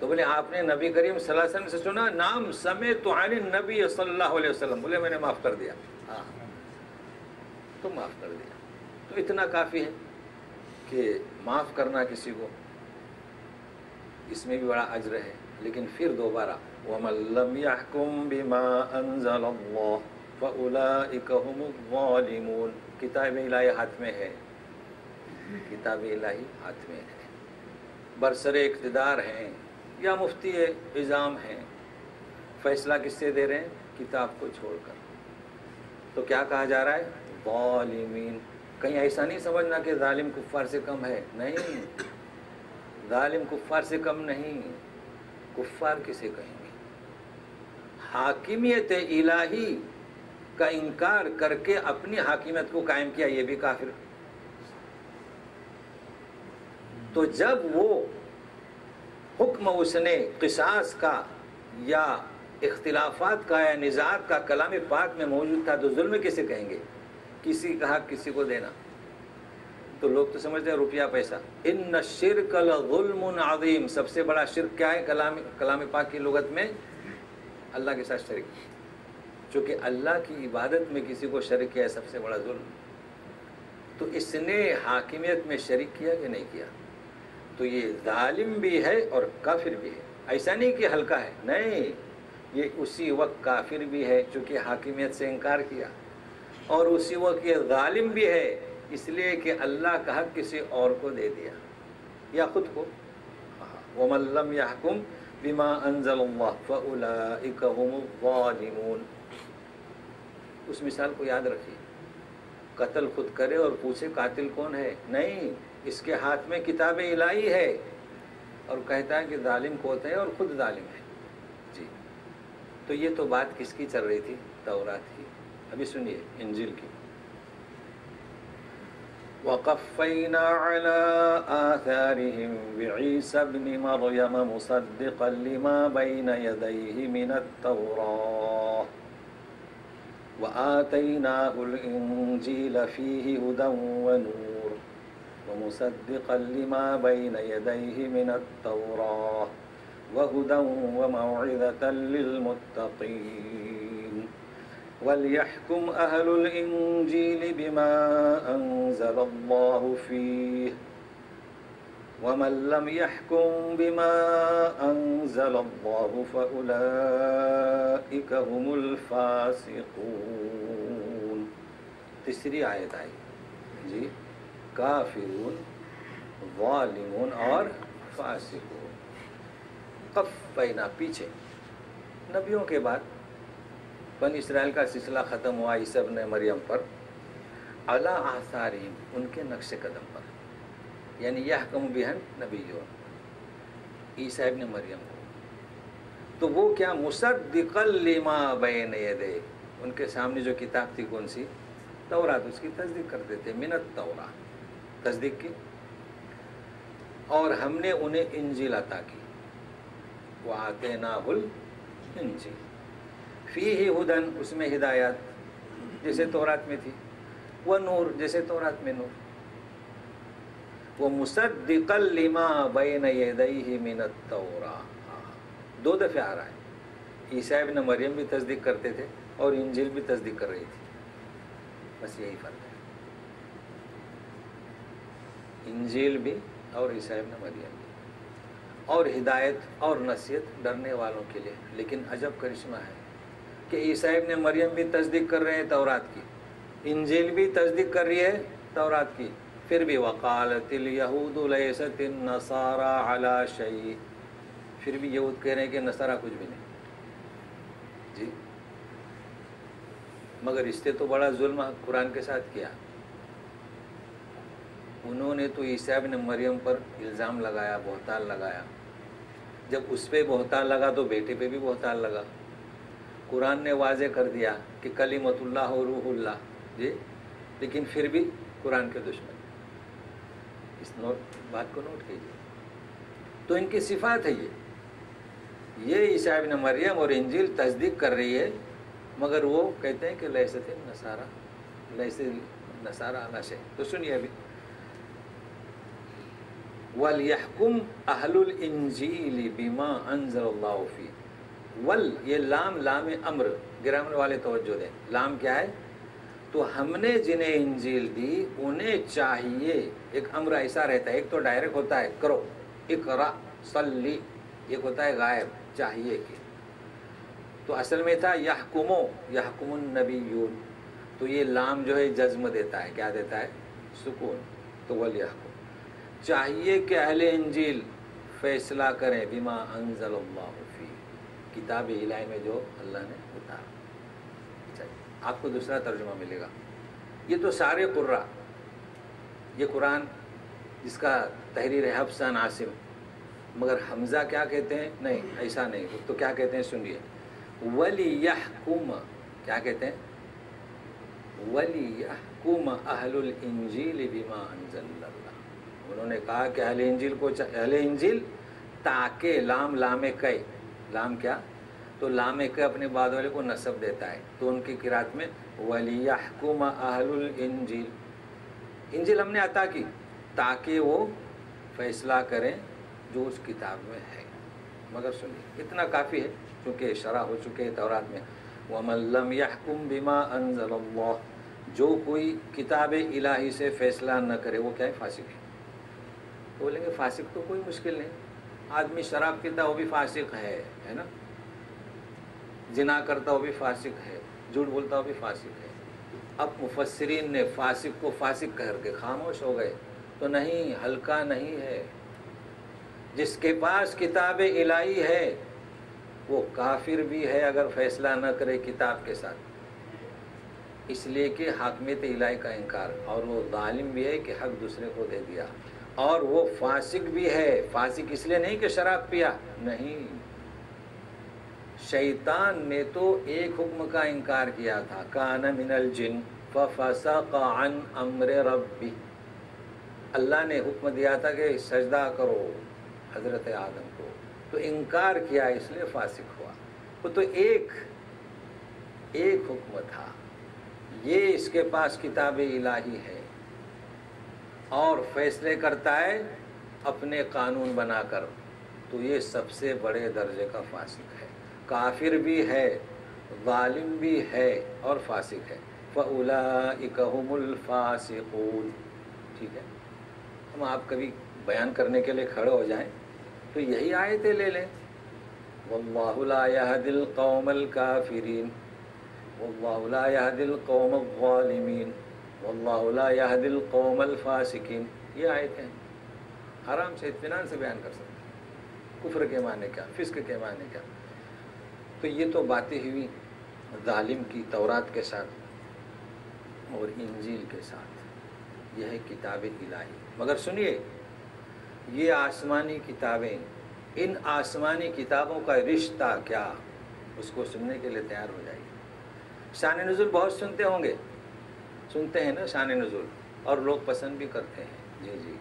تو بولے آپ نے نبی کریم صلی اللہ علیہ وسلم سے سنا؟ نام سمعت عن النبی صلی اللہ علیہ وسلم. بولے میں نے معاف کر دیا. ہاں تو معاف کر دیا. تو اتنا کافی ہے کہ معاف کرنا کسی کو، اس میں بھی بڑا اجر ہے. لیکن پھر دوبارہ وَمَن لَّمْ يَحْكُم بِمَا أَنزَلَ اللَّهُ فَأُولَٰئِكَ هُمُ الظَّالِمُونَ. کتاب الہی ہاتھ میں ہے، کتاب الہی ہاتھ میں ہے. برسر اقتدار ہیں یا مفتی اعظام ہیں، فیصلہ کس سے دے رہے ہیں؟ کتاب کو چھوڑ کر. تو کیا کہا جا رہا ہے؟ ظالمین. کہیں ایسا نہیں سمجھنا کہ ظالم کفار سے کم ہے. نہیں، ظالم کفار سے کم نہیں. کفار کسے کہیں گے؟ حاکمیت الہی کا انکار کر کے اپنی حاکمیت کو قائم کیا، یہ بھی کافر. تو جب وہ حکم اس نے قصاص کا یا اختلافات کا یا نزاعات کا کلام پاک میں موجود تھا، تو ظلم کسے کہیں گے؟ کسی کا حق کسی کو دینا. تو لوگ تو سمجھتے ہیں روپیہ پیسہ. ان الشرک لظلم عظیم. سب سے بڑا شرک کیا ہے کلام پاک کی لغت میں؟ اللہ کے ساتھ شریک. چونکہ اللہ کی عبادت میں کسی کو شریک کیا ہے سب سے بڑا ظلم. تو اس نے حاکمیت میں شریک کیا کہ نہیں کیا؟ تو یہ ظالم بھی ہے اور کافر بھی ہے. ایسا نہیں کہ ہلکا ہے، نہیں، یہ اسی وقت کافر بھی ہے چونکہ حاکمیت سے انکار کیا، اور اسی وقت یہ ظالم بھی ہے اس لیے کہ اللہ کا حق کسی اور کو دے دیا یا خود کو. وَمَن لَّمْ يَحْكُم بِمَا أَنزَلَ اللَّهُ فَأُولَٰئِكَ هُمُ الظَّالِمُونَ. اس مثال کو یاد رکھیے. قتل خود کرے اور پوچھے قاتل کون ہے؟ نہیں، اس کے ہاتھ میں کتاب الہی ہے اور کہتا ہے کہ ظالم کون ہے اور خود ظالم ہے. جی، تو یہ تو بات کس کی چل رہی تھی؟ تورات کی. ابھی سنیے انجیل کی. وَقَفَّيْنَا عَلَىٰ آثَارِهِم بِعِيسَى ابْنِ مَرْيَمَ مُصَدِّقًا لِمَا بَيْنَ يَدَيْهِ مِنَ التَّوْرَاةِ وَآتَيْنَاهُ الْإِنجِيلَ فِيهِ هُدًى وَنُورٌ وَمُصَدِّقًا لِمَا بَيْنَ يَدَيْهِ مِنَ التَّوْرَاةِ وَهُدًى وَمَوْعِظَةً لِّلْمُتَّقِينَ وَلْيَحْكُمْ أَهْلُ الْإِنجِيلِ بِمَا أَنزَلَ اللَّهُ فِيهِ وَمَن لَّمْ يَحْكُم بِمَا أَنزَلَ اللَّهُ فَأُولَٰئِكَ هُمُ الْفَاسِقُونَ. تیسری آیت آئی جی، کافرون، ظالمون اور فاسقون. قفینا پیچھے، نبیوں کے بعد بنی اسرائیل کا سلسلہ ختم ہوا عیسی ابن مریم پر. علی آثارہم، ان کے نقش قدم پر، یعنی یحکم بہم نبیون، عیسی ابن مریم کو. تو وہ کیا؟ مصدقا لما بین یدیہ، ان کے سامنے جو کتاب تھی کون سی؟ تورات، اس کی تصدیق کرتے تھے. من التوراۃ، تصدیق کی. اور ہم نے انہیں انجیل عطا کی. وآتیناہ الانجیل فیہ ھدی، اس میں ہدایت جیسے تورات میں تھی، ونور جیسے تورات میں نور. ومصدقا لما بین یدیہ من التوراۃ. دو دفعہ آ رہا ہے. عیسی ابن مریم بھی تصدیق کرتے تھے اور انجیل بھی تصدیق کر رہی تھی. بس یہی فرق ہے، انجیل بھی اور عیسی ابن مریم بھی. اور ہدایت اور نصیحت ڈرنے والوں کے لیے. لیکن عجب کرشمہ ہے کہ عیسی ابن مریم بھی تصدیق کر رہے ہیں تورات کی، انجیل بھی تصدیق کر رہی ہے تورات کی، پھر بھی وقالت الیہود لیست النصارى علی شیء، پھر بھی یہود کہہ رہے ہیں کہ نصارہ کچھ بھی نہیں. جی، مگر اس سے تو بڑا ظلم قرآن کے ساتھ کیا. انہوں نے تو عیسی ابن مریم پر الزام لگایا، بہتان لگایا. جب اس پہ بہتان لگا تو بیٹے پہ بھی بہتان لگا. قرآن نے واضح کر دیا کہ کلمۃ اللہ و روح اللہ. جی، لیکن پھر بھی قرآن کے دشمن. اس بات کو نوٹ کیجیے. تو ان کی صفات ہے یہ عیسی ابن مریم اور انجیل تصدیق کر رہی ہے، مگر وہ کہتے ہیں کہ لیست النصارى علی شیء. تو سنیے ابھی وَلْيَحْكُمْ أَهْلُ الْإِنْجِيلِ بِمَا أَنزَلَ اللَّهُ فِيهِ ول یہ لام امر، گرامر والے توجہ دیں، لام کیا ہے؟ تو ہم نے جنہیں انجیل دی انہیں چاہیے، ایک امر ایسا رہتا ہے، ایک تو ڈائریکٹ ہوتا ہے کرو، اقرا صلی، ایک ہوتا ہے غائب چاہیے کہ، تو اصل میں تھا یحکمو یحکم النبیون، تو یہ لام جو ہے جزم دیتا ہے، کیا دیتا ہے؟ سکون، تو ولیحکم چاہیے کہ اہل انجیل فیصلہ کریں بما انزل اللہ فی، کتاب الہی میں جو اللہ نے اتارا۔ آپ کو دوسرا ترجمہ ملے گا، یہ تو سارے قرآ، یہ قرآن جس کا تحریر ہے حفص عن عاصم، مگر حمزہ کیا کہتے ہیں؟ نہیں ایسا نہیں، تو کیا کہتے ہیں سنیے، وَلِيَحْكُمَ، کیا کہتے ہیں؟ وَلِيَحْكُمَ أَهْلُ الْإِنْجِيلِ بِمَا أَنزَلَ اللَّهُ، انہوں نے کہا کہ اہل انجیل کو، اہل انجیل تاکہ، لام کئی، لام کیا؟ تو لام کے اپنے بعد والے کو نصب دیتا ہے، تو ان کی قرات میں وَلِيَحْكُمَ أَهْلُ الْإِنْجِيلِ، انجیل ہم نے عطا کی تاکہ وہ فیصلہ کریں جو اس کتاب میں ہے۔ مگر سنیے اتنا کافی ہے چونکہ شرح ہو چکے ہیں تورات میں، وَمَن لَّمْ يَحْكُمْ بِمَا أَنزَلَ اللَّهُ، جو کوئی کتاب الہی سے فیصلہ نہ کرے وہ کیا ہے؟ فاسق ہے۔ تو بولیں گے فاسق تو کوئی مشکل نہیں، آدمی شراب پیتا وہ بھی فاسق ہے نا، زنا کرتا وہ بھی فاسق ہے، جھوٹ بولتا وہ بھی فاسق ہے۔ اب مفسرین نے فاسق کو فاسق کر کے خاموش ہو گئے، تو نہیں، ہلکا نہیں ہے، جس کے پاس کتاب الہی ہے وہ کافر بھی ہے اگر فیصلہ نہ کرے کتاب کے ساتھ، اس لیے کہ حاکمیت الہی کا انکار، اور وہ ظالم بھی ہے کہ حق دوسرے کو دے دیا، اور وہ فاسق بھی ہے۔ فاسق اس لیے نہیں کہ شراب پیا، نہیں، شیطان نے تو ایک حکم کا انکار کیا تھا، کان من الجن ففسق عن امر ربی، اللہ نے حکم دیا تھا کہ سجدہ کرو حضرت آدم کو، تو انکار کیا اس لیے فاسق ہوا۔ وہ تو ایک حکم تھا، یہ اس کے پاس کتاب الہی ہے اور فیصلے کرتا ہے اپنے قانون بنا کر، تو یہ سب سے بڑے درجے کا فاسق ہے، کافر بھی ہے، ظالم بھی ہے اور فاسق ہے۔ فَأُولَئِكَ هُمُ الْفَاسِقُونَ، ٹھیک ہے، ہم آپ کبھی بیان کرنے کے لیے کھڑے ہو جائیں تو یہی آیتیں لے لیں، وَاللَّهُ لَا يَهْدِي الْقَوْمَ الْكَافِرِينَ، وَاللَّهُ لَا يَهْدِي الْقَوْمَ الظَّالِمِينَ، وَاللَّهُ لَا يَهْدِي الْقَوْمَ الْفَاسِقِينَ، یہ آیتیں ہیں، آرام سے اطمینان سے بیان کر سکتے ہیں، کفر کے معنی کیا، فسق کے معنی کیا۔ تو یہ تو باتیں ہوئی ظالم کی تورات کے ساتھ اور انجیل کے ساتھ، یہ ہے کتاب الہی۔ مگر سنیے، یہ آسمانی کتابیں، ان آسمانی کتابوں کا رشتہ کیا، اس کو سننے کے لیے تیار ہو جائیے۔ شان نزول بہت سنتے ہوں گے، سنتے ہیں نا شان نزول، اور لوگ پسند بھی کرتے ہیں، جی،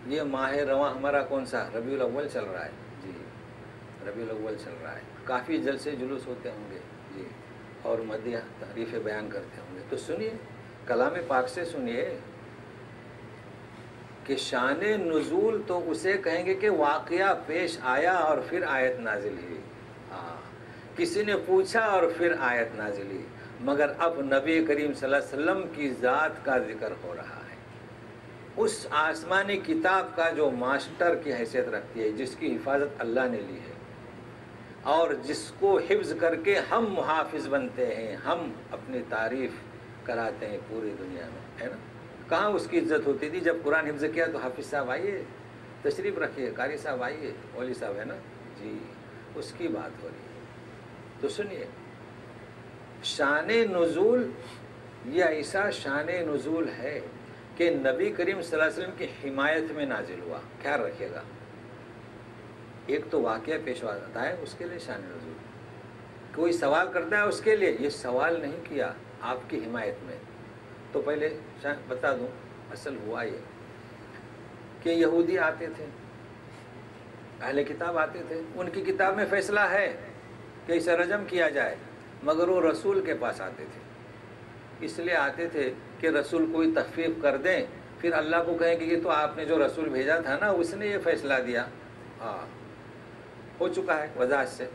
یہ ماہ رواں ہمارا کون سا؟ ربیع الاول چل رہا ہے، جی، ربیع الاول چل رہا ہے، کافی جلسے جلوس ہوتے ہوں گے، جی، اور مدیح تعریفیں بیان کرتے ہوں گے، تو سنیے کلام پاک سے سنیے کہ شان نزول تو اسے کہیں گے کہ واقعہ پیش آیا اور پھر آیت نازل ہوئی، کسی نے پوچھا اور پھر آیت نازل ہوئی، مگر اب نبی کریم صلی اللہ علیہ وسلم کی ذات کا ذکر ہو رہا ہے، اس آسمانی کتاب کا جو ماسٹر کی حیثیت رکھتی ہے، جس کی حفاظت اللہ نے لی ہے اور جس کو حفظ کر کے ہم محافظ بنتے ہیں، ہم اپنی تعریف کراتے ہیں پوری دنیا میں، ہے نا۔ کہاں اس کی عزت ہوتی تھی؟ جب قرآن حفظ کیا تو حافظ صاحب آئیے، تشریف رکھیے، قاری صاحب آئیے، اولی صاحب ہے نا، جی، اس کی بات ہو رہی ہے۔ تو سنیے، شان نزول یہ ایسا شان نزول ہے کہ نبی کریم صلی اللہ علیہ وسلم کی حمایت میں نازل ہوا، خیال رکھیے گا، ایک تو واقعہ پیش آتا ہے اس کے لیے شان نزول، کوئی سوال کرتا ہے اس کے لیے، یہ سوال نہیں کیا آپ کی حمایت میں۔ تو پہلے بتا دوں، اصل ہوا یہ کہ یہودی آتے تھے، اہل کتاب آتے تھے، ان کی کتاب میں فیصلہ ہے کہ اسے رجم کیا جائے، مگر وہ رسول کے پاس آتے تھے، اس لیے آتے تھے کہ رسول کوئی تخفیف کر دیں، پھر اللہ کو کہیں کہ یہ تو آپ نے جو رسول بھیجا تھا نا اس نے یہ فیصلہ دیا. ہاں ہو چکا ہے وضاحت سے.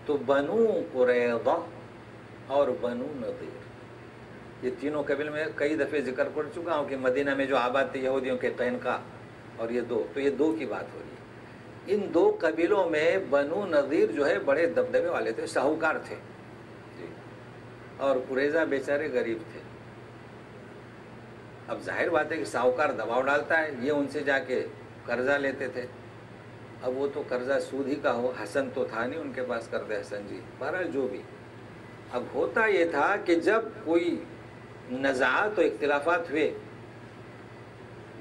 تو بنو قریظہ اور بنو نضیر یہ تینوں قبیل میں کئی دفعے ذکر کر چکا ہوں کہ مدینہ میں جو آباد تھے یہودیوں کے قینقاع اور یہ دو، تو یہ دو کی بات ہو رہی ہے. ان دو قبیلوں میں بنو نضیر جو ہے بڑے دبدبے والے تھے، ساہوکار تھے اور قریظہ بیچارے غریب تھے. اب ظاہر بات ہے کہ ساہوکار دباؤ ڈالتا ہے، یہ ان سے جا کے قرضہ لیتے تھے. اب وہ تو قرضہ سود ہی کا ہو، حسن تو تھا نہیں ان کے پاس قرض حسن جی، بہرحال جو بھی. اب ہوتا یہ تھا کہ جب کوئی نزاعات و اختلافات ہوئے،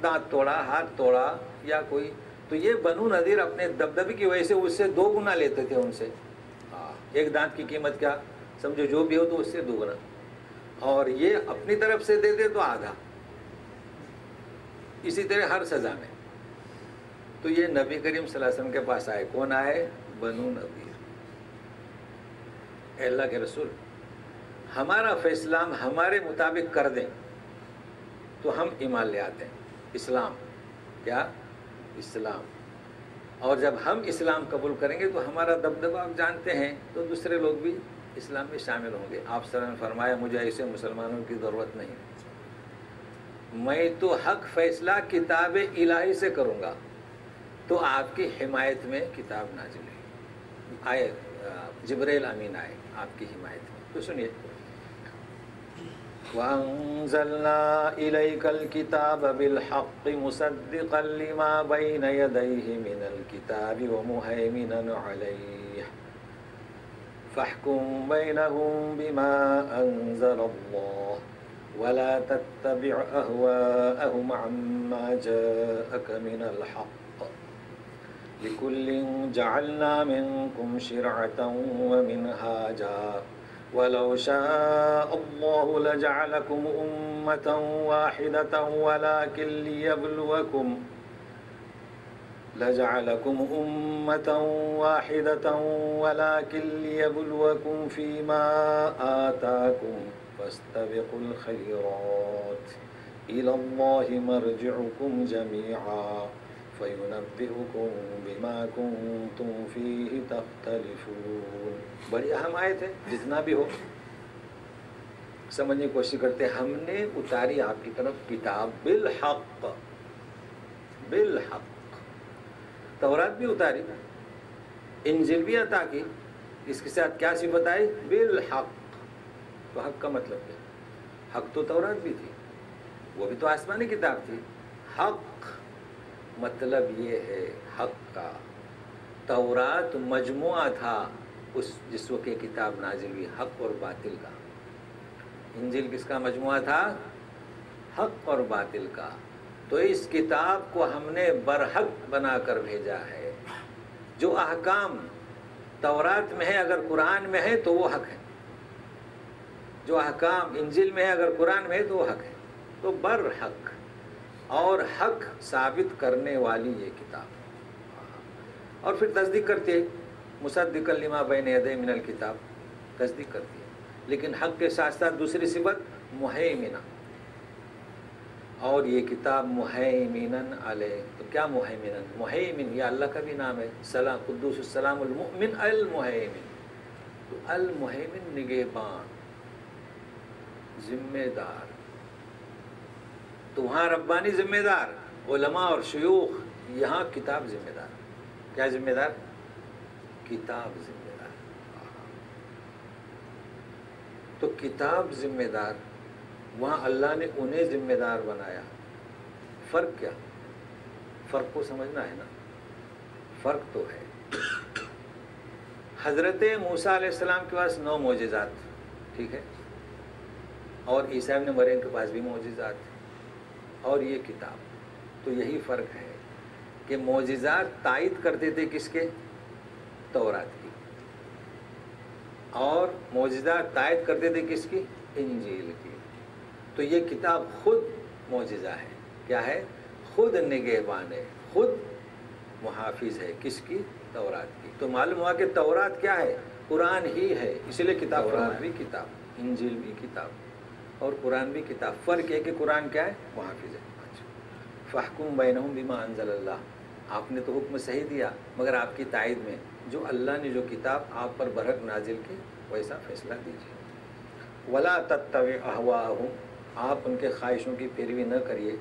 دانت توڑا، ہاتھ توڑا یا کوئی، تو یہ بنو نذیر اپنے دبدبے کی وجہ سے اس سے 2 گنا لیتے تھے ان سے. ایک دانت کی قیمت کیا سمجھو جو بھی ہو تو اس سے 2 گنا، اور یہ اپنی طرف سے دے دے تو آدھا. اسی طرح ہر سزا میں. تو یہ نبی کریم صلی اللہ علیہ وسلم کے پاس آئے. کون آئے؟ بنو نذیر. اے اللہ کے رسول، ہمارا فیصلہ ہمارے مطابق کر دیں تو ہم ایمان لے آتے ہیں. اسلام کیا؟ اسلام. اور جب ہم اسلام قبول کریں گے تو ہمارا دبدبہ آپ جانتے ہیں، تو دوسرے لوگ بھی اسلام میں شامل ہوں گے. آپ صلی اللہ علیہ وسلم نے فرمایا مجھے ایسے مسلمانوں کی ضرورت نہیں، میں تو حق فیصلہ کتاب الہی سے کروں گا. تو آپ کی حمایت میں کتاب نازل ہوئی، آئے جبرائیل امین آئے آپ کی حمایت میں. تو سنیے، وَأَنزَلْنَا إِلَيْكَ الْكِتَابَ بِالْحَقِّ مُصَدِّقًا لِمَا بَيْنَ يَدَيْهِ مِنَ الْكِتَابِ وَمُهَيْمِنًا عَلَيْهِ فَاحْكُم بَيْنَهُم بِمَا أَنزَلَ اللَّهُ وَلَا تَتَّبِعْ أَهْوَاءَهُمْ عَمَّا جَاءَكَ مِنَ الْحَقِّ لِكُلٍّ جَعَلْنَا مِنكُمْ شِرْعَةً وَمِنْهَاجًا وَلَوْ شَاءَ اللَّهُ لَجَعَلَكُمْ أُمَّةً وَاحِدَةً وَلَكِنْ لِيَبْلُوَكُمْ فِيمَا آتَاكُمْ فَاسْتَبِقُوا الْخَيْرَاتِ إِلَى اللَّهِ مَرْجِعُكُمْ جَمِيعًا فَيُنَبِّئُكُم بِمَا كُنتُمْ فِيهِ تَخْتَلِفُونَ. بڑی اہم آیت ہے. جتنا بھی ہو سمجھنے کی کوشش کرتے ہیں. ہم نے اتاری آپ کی طرف کتاب بالحق، بالحق. تورات بھی اتاری، انجیل بھی عطا کی. اس کے ساتھ کیا صفت آئی؟ بالحق. تو حق کا مطلب کیا؟ حق تو تورات بھی تھی، وہ بھی تو آسمانی کتاب تھی. حق مطلب یہ ہے حق کا. تورات مجموعہ تھا اس جس وقت یہ کتاب نازل ہوئی، حق اور باطل کا. انجیل کس کا مجموعہ تھا؟ حق اور باطل کا. تو اس کتاب کو ہم نے برحق بنا کر بھیجا ہے. جو احکام تورات میں ہے اگر قرآن میں ہے تو وہ حق ہے، جو احکام انجیل میں ہے اگر قرآن میں ہے تو وہ حق ہے. تو برحق اور حق ثابت کرنے والی یہ کتاب. اور پھر تصدیق کرتی ہے، مصدقا لما بین یدیہ من الکتاب، تصدیق کرتی ہے. لیکن حق کے ساتھ ساتھ دوسری صفت مہیمنہ. اور یہ کتاب مہیمنن علیہ. تو کیا مہیمنن؟ مہیمن یہ اللہ کا بھی نام ہے، سلام قدوس السلام المؤمن المہیمن. تو المہیمن نگہبان، ذمہ دار. تو وہاں ربانی ذمہ دار، علماء اور شیوخ. یہاں کتاب ذمہ دار. کیا ذمہ دار؟ کتاب ذمہ دار. تو کتاب ذمہ دار، وہاں اللہ نے انہیں ذمہ دار بنایا. فرق کیا؟ فرق کو سمجھنا ہے نا. فرق تو ہے. حضرت موسیٰ علیہ السلام کے پاس 9 معجزات، ٹھیک ہے، اور عیسیٰ ابن مریم کے پاس بھی معجزات، اور یہ کتاب. تو یہی فرق ہے کہ معجزات تائید کرتے تھے کس کے؟ تورات کی. اور معجزات تائید کرتے تھے کس کی؟ انجیل کی. تو یہ کتاب خود معجزہ ہے. کیا ہے؟ خود نگہبان ہے، خود محافظ ہے. کس کی؟ تورات کی. تو معلوم ہوا کہ تورات کیا ہے؟ قرآن ہی ہے. اسی لیے کتاب، تورات بھی کتاب، انجیل بھی کتاب. اور قرآن بھی کتاب. فرق ہے کہ قرآن کیا ہے؟ محافظ ہے. فاحکم بینہم بما انزل اللہ. آپ نے تو حکم صحیح دیا مگر آپ کی تائید میں جو اللہ نے جو کتاب آپ پر برحق نازل کی ویسا فیصلہ دیجیے. ولا تتبع اہواءہم. آپ ان کے خواہشوں کی پیروی نہ کریے.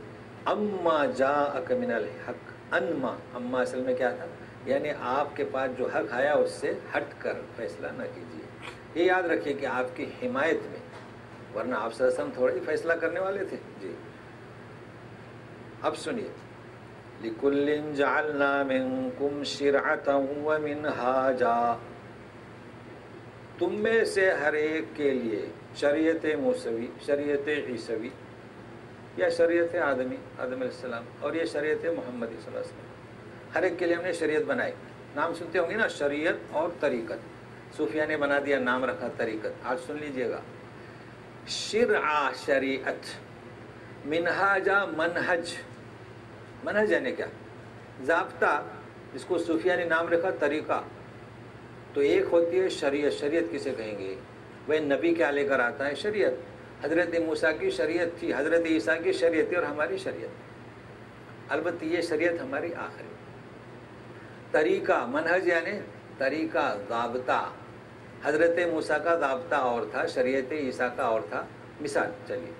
اما جاءک من الحق. اما اصل میں کیا تھا؟ یعنی آپ کے پاس جو حق آیا اس سے ہٹ کر فیصلہ نہ کیجیے. یہ یاد رکھیے کہ آپ کی حمایت میں، ورنہ آپ صلی اللہ علیہ وسلم تھوڑی فیصلہ کرنے والے تھے. جی اب سنیے. لِكُلٍّ جَعَلْنَا مِنْكُمْ شِرْعَةً وَمِنْهَاجًا. تم میں سے ہر ایک کے لیے شریعت موسوی، شریعت عیسوی یا شریعت آدمی آدم علیہ السلام، اور یہ شریعت محمدی صلی اللہ علیہ وسلم، ہر ایک کے لیے ہم نے شریعت بنائی. نام سنتے ہوں گے نا، شریعت اور طریقت. صوفیہ نے بنا دیا، نام رکھا طریقت. آج سن لیجئے گا. شرع شریعت، منہاجا منہج. منہج یعنی کیا؟ ضابطہ. جس کو صوفیہ نے نام رکھا طریقہ. تو ایک ہوتی ہے شریعت. شریعت کسے کہیں گے؟ وہ نبی کیا لے کر آتا ہے؟ شریعت. حضرت موسیٰ کی شریعت تھی، حضرت عیسیٰ کی شریعت تھی، اور ہماری شریعت. البتہ یہ شریعت ہماری آخری. طریقہ، منہج یعنی طریقہ، ضابطہ. حضرت موسیٰ کا ضابطہ اور تھا، شریعت عیسیٰ کا اور تھا. مثال چلیے،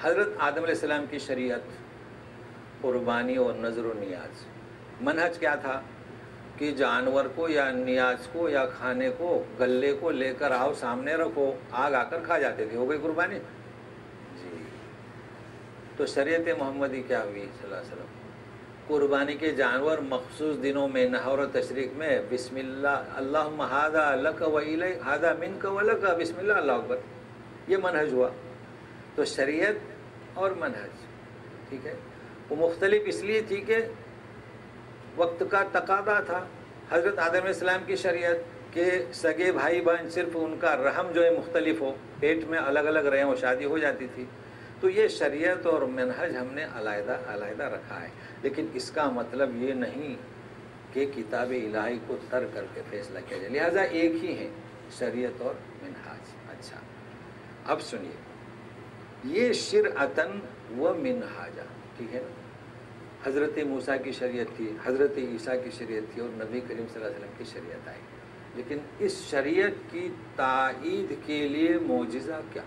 حضرت آدم علیہ السلام کی شریعت قربانی اور نذر و نیاز. منہج کیا تھا؟ کہ جانور کو یا نیاز کو یا کھانے کو، گلے کو لے کر آؤ، سامنے رکھو، آگ آ کر کھا جاتے تھے. ہو گئی قربانی. جی تو شریعت محمدی کیا ہوئی صلی اللہ علیہ وسلم؟ قربانی کے جانور مخصوص دنوں میں نحر و تشریق میں بسم اللہ اللہم ھذا لک و الیک ھذا منک و لک بسم اللہ اللہ اکبر. یہ منہج ہوا. تو شریعت اور منہج ٹھیک ہے. وہ مختلف اس لیے تھی کہ وقت کا تقاضا تھا. حضرت آدم علیہ السلام کی شریعت کہ سگے بھائی بہن صرف ان کا رحم جو ہے مختلف ہو، پیٹ میں الگ الگ رہیں وہ شادی ہو جاتی تھی. تو یہ شریعت اور منہج ہم نے علیحدہ علیحدہ رکھا ہے. لیکن اس کا مطلب یہ نہیں کہ کتاب الہی کو ترک کر کے فیصلہ کیا جائے. لہٰذا ایک ہی ہیں شریعت اور منہج. اچھا اب سنیے. یہ شرعتاً و منہاجا ٹھیک ہے نا. حضرت موسیٰ کی شریعت تھی، حضرت عیسیٰ کی شریعت تھی، اور نبی کریم صلی اللہ علیہ وسلم کی شریعت آئی. لیکن اس شریعت کی تائید کے لیے معجزہ کیا؟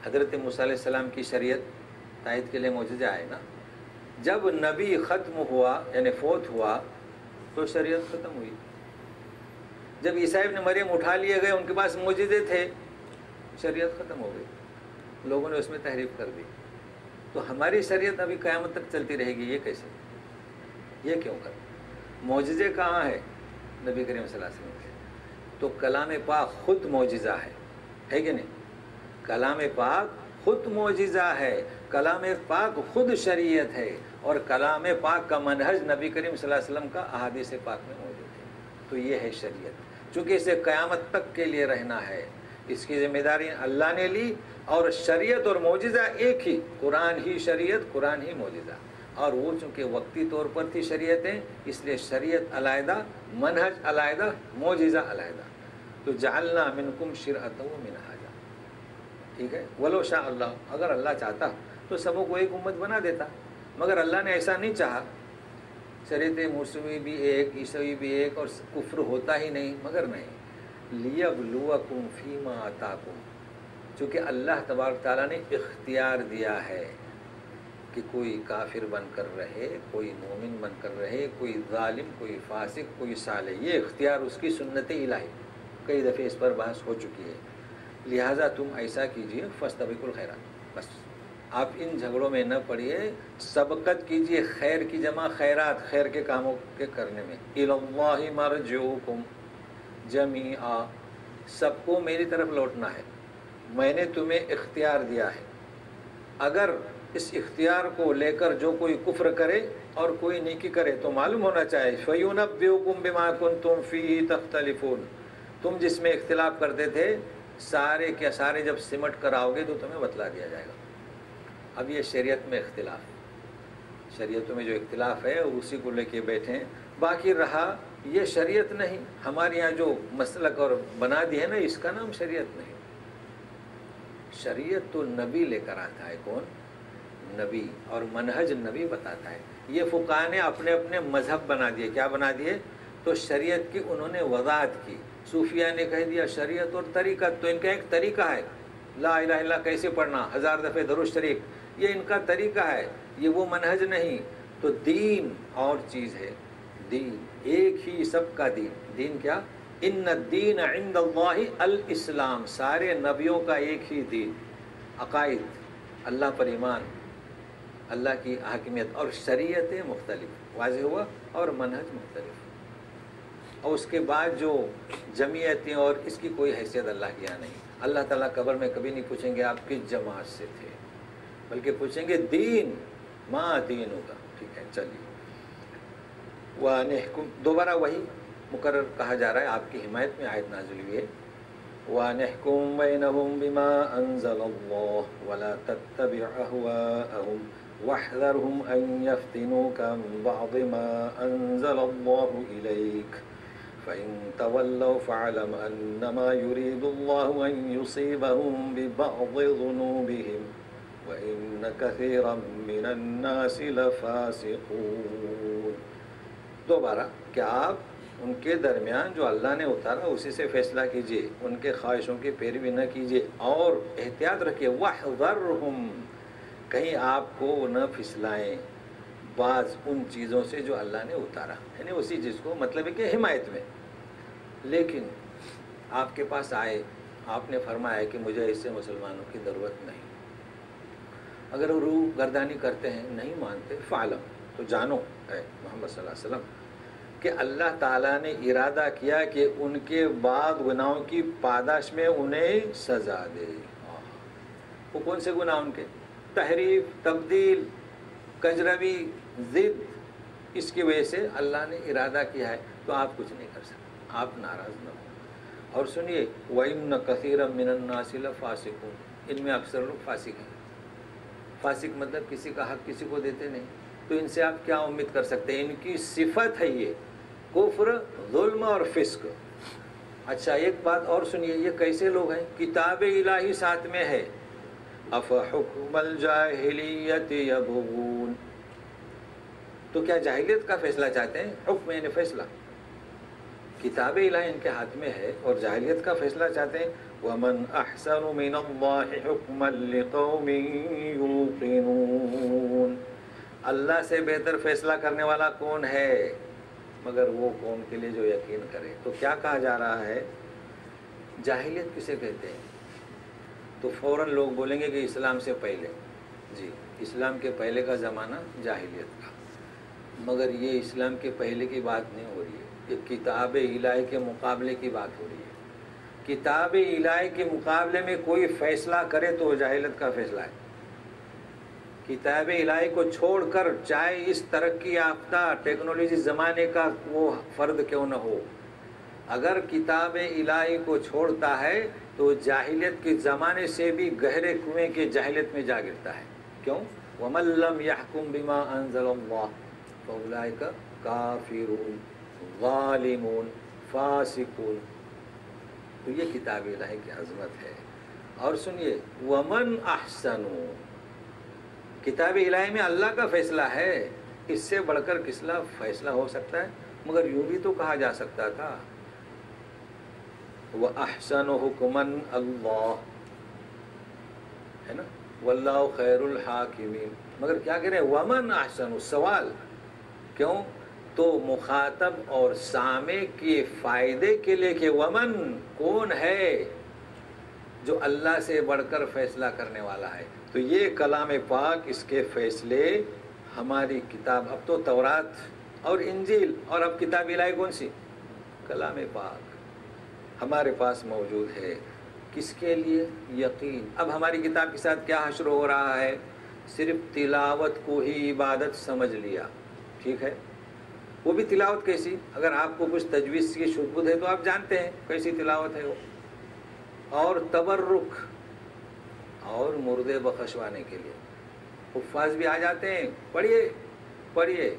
حضرت موسیٰ علیہ السلام کی شریعت تائید کے لیے معجزہ آئے نا. جب نبی ختم ہوا یعنی فوت ہوا تو شریعت ختم ہوئی. جب عیسیٰ ابن مریم اٹھا لیے گئے، ان کے پاس معجزے تھے، شریعت ختم ہو گئی. لوگوں نے اس میں تحریف کر دی. تو ہماری شریعت ابھی قیامت تک چلتی رہے گی. یہ کیسے؟ یہ کیوں کر؟ معجزے کہاں ہے؟ نبی کریم صلی اللہ علیہ وسلم کے. تو کلام پاک خود معجزہ ہے کہ نہیں؟ کلام پاک خود معجزہ ہے. کلام پاک خود شریعت ہے. اور کلام پاک کا منہج نبی کریم صلی اللہ علیہ وسلم کا احادیث پاک میں موجود ہے. تو یہ ہے شریعت. چونکہ اسے قیامت تک کے لیے رہنا ہے، اس کی ذمہ داری اللہ نے لی. اور شریعت اور معجزہ ایک ہی، قرآن ہی شریعت، قرآن ہی معجزہ. اور وہ چونکہ وقتی طور پر تھی شریعتیں، اس لیے شریعت علیحدہ، منہج علیحدہ، معجزہ علیحدہ. تو جعلنا منکم شرعۃ و منہاجا ٹھیک ہے. ولو شاء اللہ، اگر اللہ چاہتا تو سبوں کو ایک امت بنا دیتا، مگر اللہ نے ایسا نہیں چاہا. شریعت موسوی بھی ایک، عیسوی بھی ایک، اور کفر ہوتا ہی نہیں. مگر نہیں، لیبلوکم فیما آتاکم، چونکہ اللہ تبارک تعالیٰ نے اختیار دیا ہے کہ کوئی کافر بن کر رہے، کوئی مومن بن کر رہے، کوئی ظالم، کوئی فاسق، کوئی صالح. یہ اختیار اس کی سنت الہی. کئی دفعے اس پر بحث ہو چکی ہے. لہٰذا تم ایسا کیجئے فاستبقوا الخیرات. بس آپ ان جھگڑوں میں نہ پڑیے، سبقت کیجئے خیر کی جمع خیرات، خیر کے کاموں کے کرنے میں. الی اللہ مرجعکم جمیعا، سب کو میری طرف لوٹنا ہے. میں نے تمہیں اختیار دیا ہے. اگر اس اختیار کو لے کر جو کوئی کفر کرے اور کوئی نیکی کرے تو معلوم ہونا چاہیے فَيُنَبِّئُكُم بِمَا كُنتُم فِيهِ تَخْتَلِفُونَ. تم جس میں اختلاف کرتے تھے سارے کے سارے جب سمٹ کر آؤ گے تو تمہیں بتلا دیا جائے گا. اب یہ شریعت میں اختلاف، شریعتوں میں جو اختلاف ہے اسی کو لے کے بیٹھے ہیں. باقی رہا یہ شریعت نہیں. ہمارے یہاں جو مسلک اور بنا دی ہے نا، اس کا نام شریعت نہیں. شریعت تو نبی لے کر آتا ہے. کون؟ نبی. اور منہج نبی بتاتا ہے. یہ فقہاء نے اپنے اپنے مذہب بنا دیے. کیا بنا دیے؟ تو شریعت کی انہوں نے وضاحت کی. صوفیہ نے کہہ دیا شریعت اور طریقت، تو ان کا ایک طریقہ ہے. لا الہ الا اللہ کیسے پڑھنا، 1000 دفعہ درود شریف، یہ ان کا طریقہ ہے، یہ وہ منہج نہیں. تو دین اور چیز ہے. دین ایک ہی سب کا دین. دین کیا؟ ان الدین عند اللہ الاسلام. سارے نبیوں کا ایک ہی دین. عقائد، اللہ پر ایمان، اللہ کی حاکمیت، اور شریعتیں مختلف. واضح ہوا؟ اور منہج مختلف. اور اس کے بعد جو جمعیتیں اور اس کی کوئی حیثیت اللہ کے یہاں نہیں. اللہ تعالیٰ قبر میں کبھی نہیں پوچھیں گے آپ کس جماعت سے تھے، بلکہ پوچھیں گے دین ما دین ہوگا. ٹھیک ہے، چلیے. وَنَحْكُمْ، دوبارہ وہی مقرر کہا جا رہا ہے، آپ کی حمایت میں آیت نازل ہوئی ہے. وَنَحْكُمْ بَيْنَهُمْ بِمَا أَنزَلَ اللَّهُ وَلَا تَتَّبِعْ أَهْوَاءَهُمْ وَاحْذَرْهُمْ أَن يَفْتِنُوكَ عَن بَعْضِ مَا أَنزَلَ اللَّهُ إِلَيْكَ فَإِن تَوَلَّوْا فَاعْلَمْ أَنَّمَا يُرِيدُ اللَّهُ أَن يُصِيبَهُم بِبَعْضِ ذُنُوبِهِمْ وَإِنَّ كَثِيرًا مِّنَ النَّاسِ لَفَاسِقُونَ. دوبارہ کہ آپ ان کے درمیان جو اللہ نے اتارا اسی سے فیصلہ کیجئے، ان کے خواہشوں کی پیروی نہ کیجئے، اور احتیاط رکھیے. وَاحْذَرْهُمْ، کہیں آپ کو نہ پھسلائیں بعض ان چیزوں سے جو اللہ نے اتارا، یعنی اسی چیز کو، مطلب ہے کہ حمایت میں. لیکن آپ کے پاس آئے، آپ نے فرمایا کہ مجھے اس سے مسلمانوں کی ضرورت نہیں. اگر وہ روح گردانی کرتے ہیں، نہیں مانتے، فعلم، تو جانو اے محمد صلی اللہ علیہ وسلم کہ اللہ تعالیٰ نے ارادہ کیا کہ ان کے بعد گناہوں کی پاداش میں انہیں سزا دے. وہ کون سے گناہ ان کے؟ تحریف، تبدیل، کجروی، ضد. اس کی وجہ سے اللہ نے ارادہ کیا ہے، تو آپ کچھ نہیں کر سکتے. آپ ناراض نہ ہوں. اور سنیے، وَإِنَّ كَثِيرًا مِّنَ النَّاسِ لَفَاسِقُونَ، ان میں اکثر لوگ فاسق ہیں. فاسق مطلب کسی کا حق کسی کو دیتے نہیں. تو ان سے آپ کیا امید کر سکتے ہیں؟ ان کی صفت ہے یہ کفر، ظلم اور فسق. اچھا ایک بات اور سنیے، یہ کیسے لوگ ہیں؟ کتاب الہی ساتھ میں ہے. افحکم الجاہلیت یبغون، تو کیا جاہلیت کا فیصلہ چاہتے ہیں؟ حکم یعنی فیصلہ. کتاب الہی ان کے ہاتھ میں ہے اور جاہلیت کا فیصلہ چاہتے ہیں. وَمَنْ أَحْسَنُ مِنَ اللَّهِ حُكْمًا لِقَوْمٍ يُوقِنُونَ، اللہ سے بہتر فیصلہ کرنے والا کون ہے مگر وہ قوم کے لیے جو یقین کرے. تو کیا کہا جا رہا ہے؟ جاہلیت کسے کہتے ہیں؟ تو فوراً لوگ بولیں گے کہ اسلام سے پہلے. جی، اسلام کے پہلے کا زمانہ جاہلیت کا، مگر یہ اسلام کے پہلے کی بات نہیں ہو رہی ہے. یہ کتاب الہی کے مقابلے کی بات ہو رہی ہے. کتاب الہی کے مقابلے میں کوئی فیصلہ کرے تو جاہلیت کا فیصلہ ہے. کتاب الہی کو چھوڑ کر چاہے اس ترقی یافتہ ٹیکنالوجی زمانے کا وہ فرد کیوں نہ ہو، اگر کتاب الہی کو چھوڑتا ہے تو جاہلیت کے زمانے سے بھی گہرے کنویں کے جاہلیت میں جا گرتا ہے. کیوں؟ وَمَن لَّمْ يَحْكُم بِمَا أَنزَلَ اللَّهُ فَأُولَٰئِكَ كَافِرُونَ ظَالِمُونَ فَاسِقُونَ. تو یہ کتاب الہی کی عظمت ہے. اور سنیے، وَمَنْ أَحْسَنُ، کتاب الہی میں اللہ کا فیصلہ ہے، اس سے بڑھ کر کس کا فیصلہ ہو سکتا ہے؟ مگر یوں بھی تو کہا جا سکتا تھا وَأَحْسَنُ حُكْمًا اللہ، ہے نا، وَاللَّهُ خَيْرُ الْحَاكِمِينَ. مگر کیا کہہ رہے ہیں؟ وَمَنْ أَحْسَنُ. سوال کیوں؟ تو مخاطب اور سامع کے فائدے کے لیے کہ ومن کون ہے جو اللہ سے بڑھ کر فیصلہ کرنے والا ہے. تو یہ کلام پاک، اس کے فیصلے ہماری کتاب، اب تو تورات اور انجیل، اور اب کتاب الہی کون سی؟ کلام پاک ہمارے پاس موجود ہے. کس کے لیے؟ یقین. اب ہماری کتاب کے ساتھ کیا حشر ہو رہا ہے؟ صرف تلاوت کو ہی عبادت سمجھ لیا. ٹھیک ہے، وہ بھی تلاوت کیسی؟ اگر آپ کو کچھ تجویز کی شبہت ہے تو آپ جانتے ہیں کیسی تلاوت ہے وہ. اور تبرک اور مردے بخشوانے کے لیے حفاظ بھی آ جاتے ہیں، پڑھیے پڑھیے.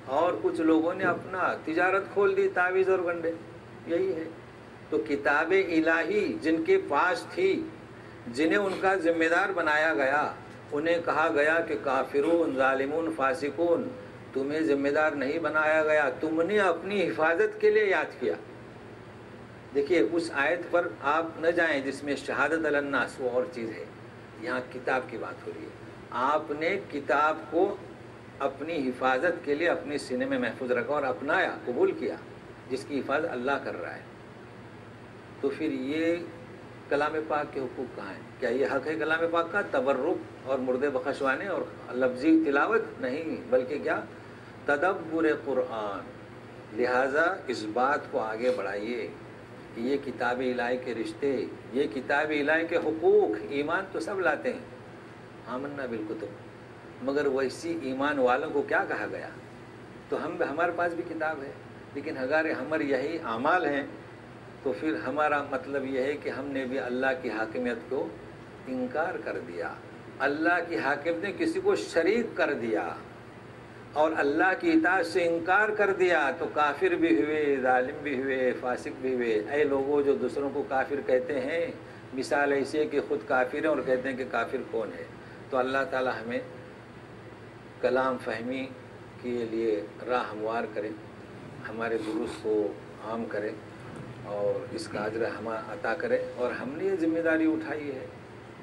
اور کچھ لوگوں نے اپنا تجارت کھول دی، تعویذ اور گنڈے، یہی ہے۔ تو کتاب الہی جن کے پاس تھی، جنہیں ان کا ذمہ دار بنایا گیا، انہیں کہا گیا کہ کافرون، ظالمون، فاسقون، تمہیں ذمہ دار نہیں بنایا گیا، تم نے اپنی حفاظت کے لیے یاد کیا۔ دیکھیے اس آیت پر آپ نہ جائیں جس میں شہادت علی الناس، وہ اور چیز ہے، یہاں کتاب کی بات ہو رہی ہے۔ آپ نے کتاب کو اپنی حفاظت کے لیے اپنے سینے میں محفوظ رکھا اور اپنایا، قبول کیا، جس کی حفاظت اللہ کر رہا ہے۔ تو پھر یہ کلام پاک کے حقوق کہاں ہیں؟ کیا یہ حق ہے کلام پاک کا تبرک اور مردے بخشوانے اور لفظی تلاوت؟ نہیں، بلکہ کیا؟ تدبر قرآن۔ لہٰذا اس بات کو آگے بڑھائیے کہ یہ کتاب الہی کے رشتے، یہ کتاب الہی کے حقوق، ایمان تو سب لاتے ہیں، آمنا بالکتب، مگر ویسی ایمان والوں کو کیا کہا گیا؟ تو ہمارے پاس بھی کتاب ہے، لیکن اگر ہمارے یہی اعمال ہیں تو پھر ہمارا مطلب یہ ہے کہ ہم نے بھی اللہ کی حاکمیت کو انکار کر دیا، اللہ کی حاکمیت نے کسی کو شریک کر دیا اور اللہ کی اطاعت سے انکار کر دیا، تو کافر بھی ہوئے، ظالم بھی ہوئے، فاسق بھی ہوئے۔ اے لوگوں جو دوسروں کو کافر کہتے ہیں، مثال ایسی ہے کہ خود کافر ہیں اور کہتے ہیں کہ کافر کون ہے۔ تو اللہ تعالی ہمیں کلام فہمی کے لیے راہ ہموار کرے، ہمارے دروس کو عام کرے اور اس کا اجر ہم عطا کرے، اور ہم نے یہ ذمہ داری اٹھائی ہے،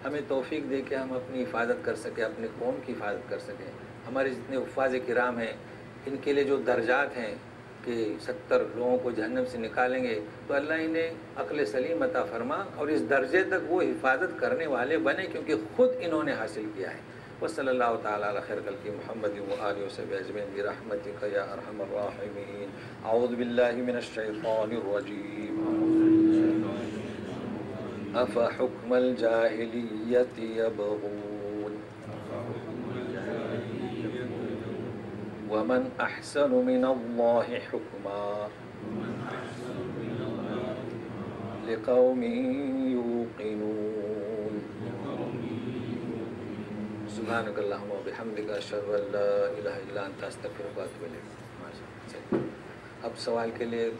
ہمیں توفیق دے کے ہم اپنی حفاظت کر سکیں، اپنے قوم کی حفاظت کر سکیں۔ ہمارے جتنے حفاظ کرام ہیں ان کے لیے جو درجات ہیں کہ 70 لوگوں کو جہنم سے نکالیں گے، تو اللہ انہیں عقل سلیم عطا فرما اور اس درجے تک وہ حفاظت کرنے والے بنے، کیونکہ خود انہوں نے حاصل کیا ہے۔ وصلی اللہ تعالیٰ علی خیر خلق محمد وآلہ وصحبہ اجمعین برحمتک یا ارحم الراحمین۔ اعوذ باللہ من الشیطان الرجیم۔ افحکم الجاہلیت یبغون ومن احسن من اللہ حکما لقوم یوقنون۔ سبحانک اللہم و بحمدک، اشہد ان لا الہ الا انت، استغفرک و اتوب الیک۔ اب سوال کے لیے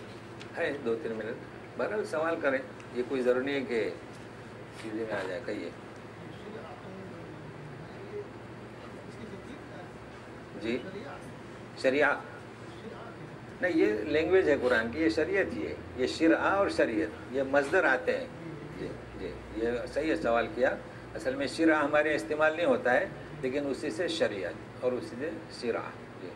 ہے 2-3 منٹ، بہرحال سوال کریں، یہ کوئی ضروری نہیں ہے کہ چیزیں میں آ جائے۔ کہیے جی۔ شریعہ نہیں، یہ لینگویج ہے قرآن کی، یہ شریعت ہی ہے، یہ شرع اور شریعت یہ مصدر آتے ہیں۔ جی جی، یہ صحیح ہے سوال کیا۔ اصل میں شرع ہمارے استعمال نہیں ہوتا ہے، لیکن اسی سے شریعت اور اسی سے شرع۔ جی،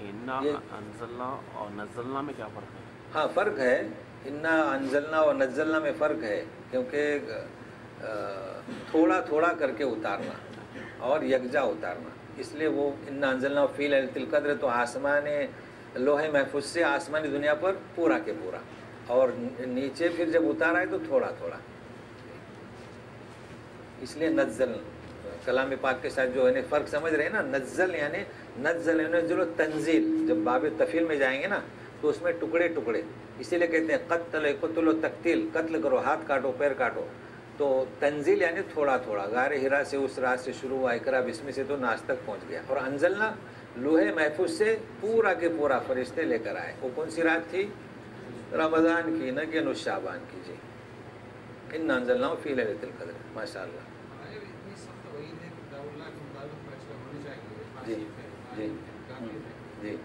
انا انزلنا اور نزلنا میں کیا فرق ہے؟ ہاں فرق ہے، انا انزلنا اور نزلنا میں فرق ہے، کیونکہ تھوڑا تھوڑا کر کے اتارنا اور یکجا اتارنا، اس لیے وہ انا انزلنا فی لیلۃ القدر تو آسمان لوح محفوظ سے آسمانی دنیا پر پورا کے پورا، اور نیچے پھر جب اتارا ہے تو تھوڑا تھوڑا، اس لیے نزل کلام پاک کے ساتھ جو ہے فرق سمجھ رہے ہیں نا، نزل یعنی نزل تنزیل، جب باب تفیل میں جائیں گے نا تو اس میں ٹکڑے ٹکڑے، اسی لیے کہتے ہیں قتل قتل و تقتیل، قتل کرو، ہاتھ کاٹو، پیر کاٹو۔ تو تنزیل یعنی تھوڑا تھوڑا، غار ہرا سے اس رات سے شروع ہوا، اقرا بسم سے تو ناس تک پہنچ گیا، اور انزلنا لوح محفوظ سے پورا کے پورا فرشتے لے کر آئے۔ وہ کون سی رات تھی؟ رمضان کی، نہ کہ شعبان کی۔ جی، انا انزلنا فی لیلۃ القدر۔ ماشاء اللہ۔ جی جی جی جی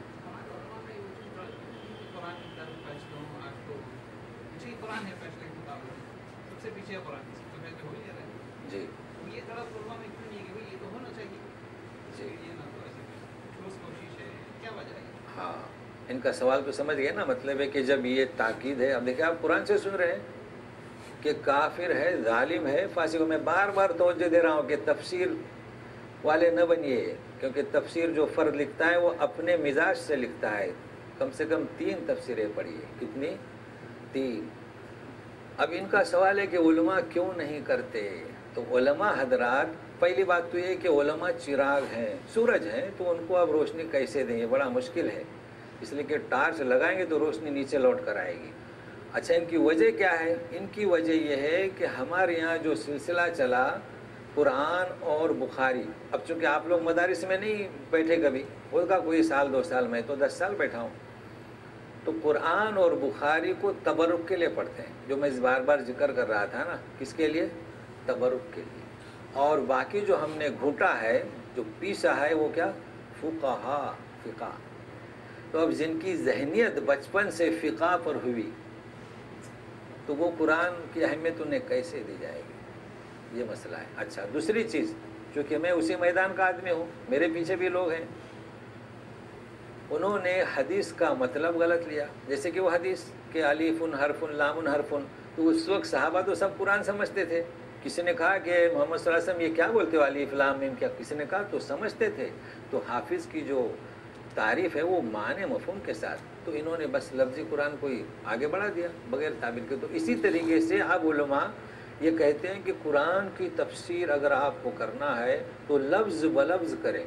ہاں، ان کا سوال تو سمجھ گئے نا، مطلب ہے کہ جب یہ تاکید ہے، اب دیکھیں آپ قرآن سے سن رہے ہیں کہ کافر ہے، ظالم ہے، فاسق۔ میں بار بار توجہ دے رہا ہوں کہ تفسیر والے نہ بنیے، کیونکہ تفسیر جو فرد لکھتا ہے وہ اپنے مزاج سے لکھتا ہے۔ کم سے کم 3 تفسیریں پڑھیے۔ کتنی؟ 3۔ اب ان کا سوال ہے کہ علماء کیوں نہیں کرتے؟ تو علماء حضرات، پہلی بات تو یہ کہ علماء چراغ ہیں، سورج ہیں، تو ان کو اب روشنی کیسے دیں؟ یہ بڑا مشکل ہے، اس لیے کہ ٹارچ لگائیں گے تو روشنی نیچے لوٹ کر آئے گی۔ اچھا، ان کی وجہ کیا ہے؟ ان کی وجہ یہ ہے کہ ہمارے یہاں جو سلسلہ چلا قرآن اور بخاری، اب چونکہ آپ لوگ مدارس میں نہیں بیٹھے کبھی، ہوگا کوئی سال 2 سال، میں تو 10 سال بیٹھا ہوں، تو قرآن اور بخاری کو تبرک کے لیے پڑھتے ہیں، جو میں بار بار ذکر کر رہا تھا نا، کس کے لیے؟ تبرک کے لیے۔ اور باقی جو ہم نے گھونٹا ہے، جو پیسا ہے، وہ کیا؟ فقہا، فقہ۔ تو اب جن کی ذہنیت بچپن سے فقہ پر ہوئی، تو وہ قرآن کی اہمیت انہیں کیسے دی جائے گی؟ یہ مسئلہ ہے۔ اچھا، دوسری چیز، چونکہ میں اسی میدان کا آدمی ہوں، میرے پیچھے بھی لوگ ہیں، انہوں نے حدیث کا مطلب غلط لیا، جیسے کہ وہ حدیث کہ الف حرف لام حرف، تو اس وقت صحابہ تو سب قرآن سمجھتے تھے، کسی نے کہا کہ محمد صلی اللہ علیہ وسلم یہ کیا بولتے ہو الف لام میم کیا، کسی نے کہا تو سمجھتے تھے، تو حافظ کی جو تعریف ہے وہ معنی مفہوم کے ساتھ، تو انہوں نے بس لفظی قرآن کو ہی آگے بڑھا دیا بغیر تعبیر کے۔ تو اسی طریقے سے اب علماء یہ کہتے ہیں کہ قرآن کی تفسیر اگر آپ کو کرنا ہے تو لفظ بلفظ کریں۔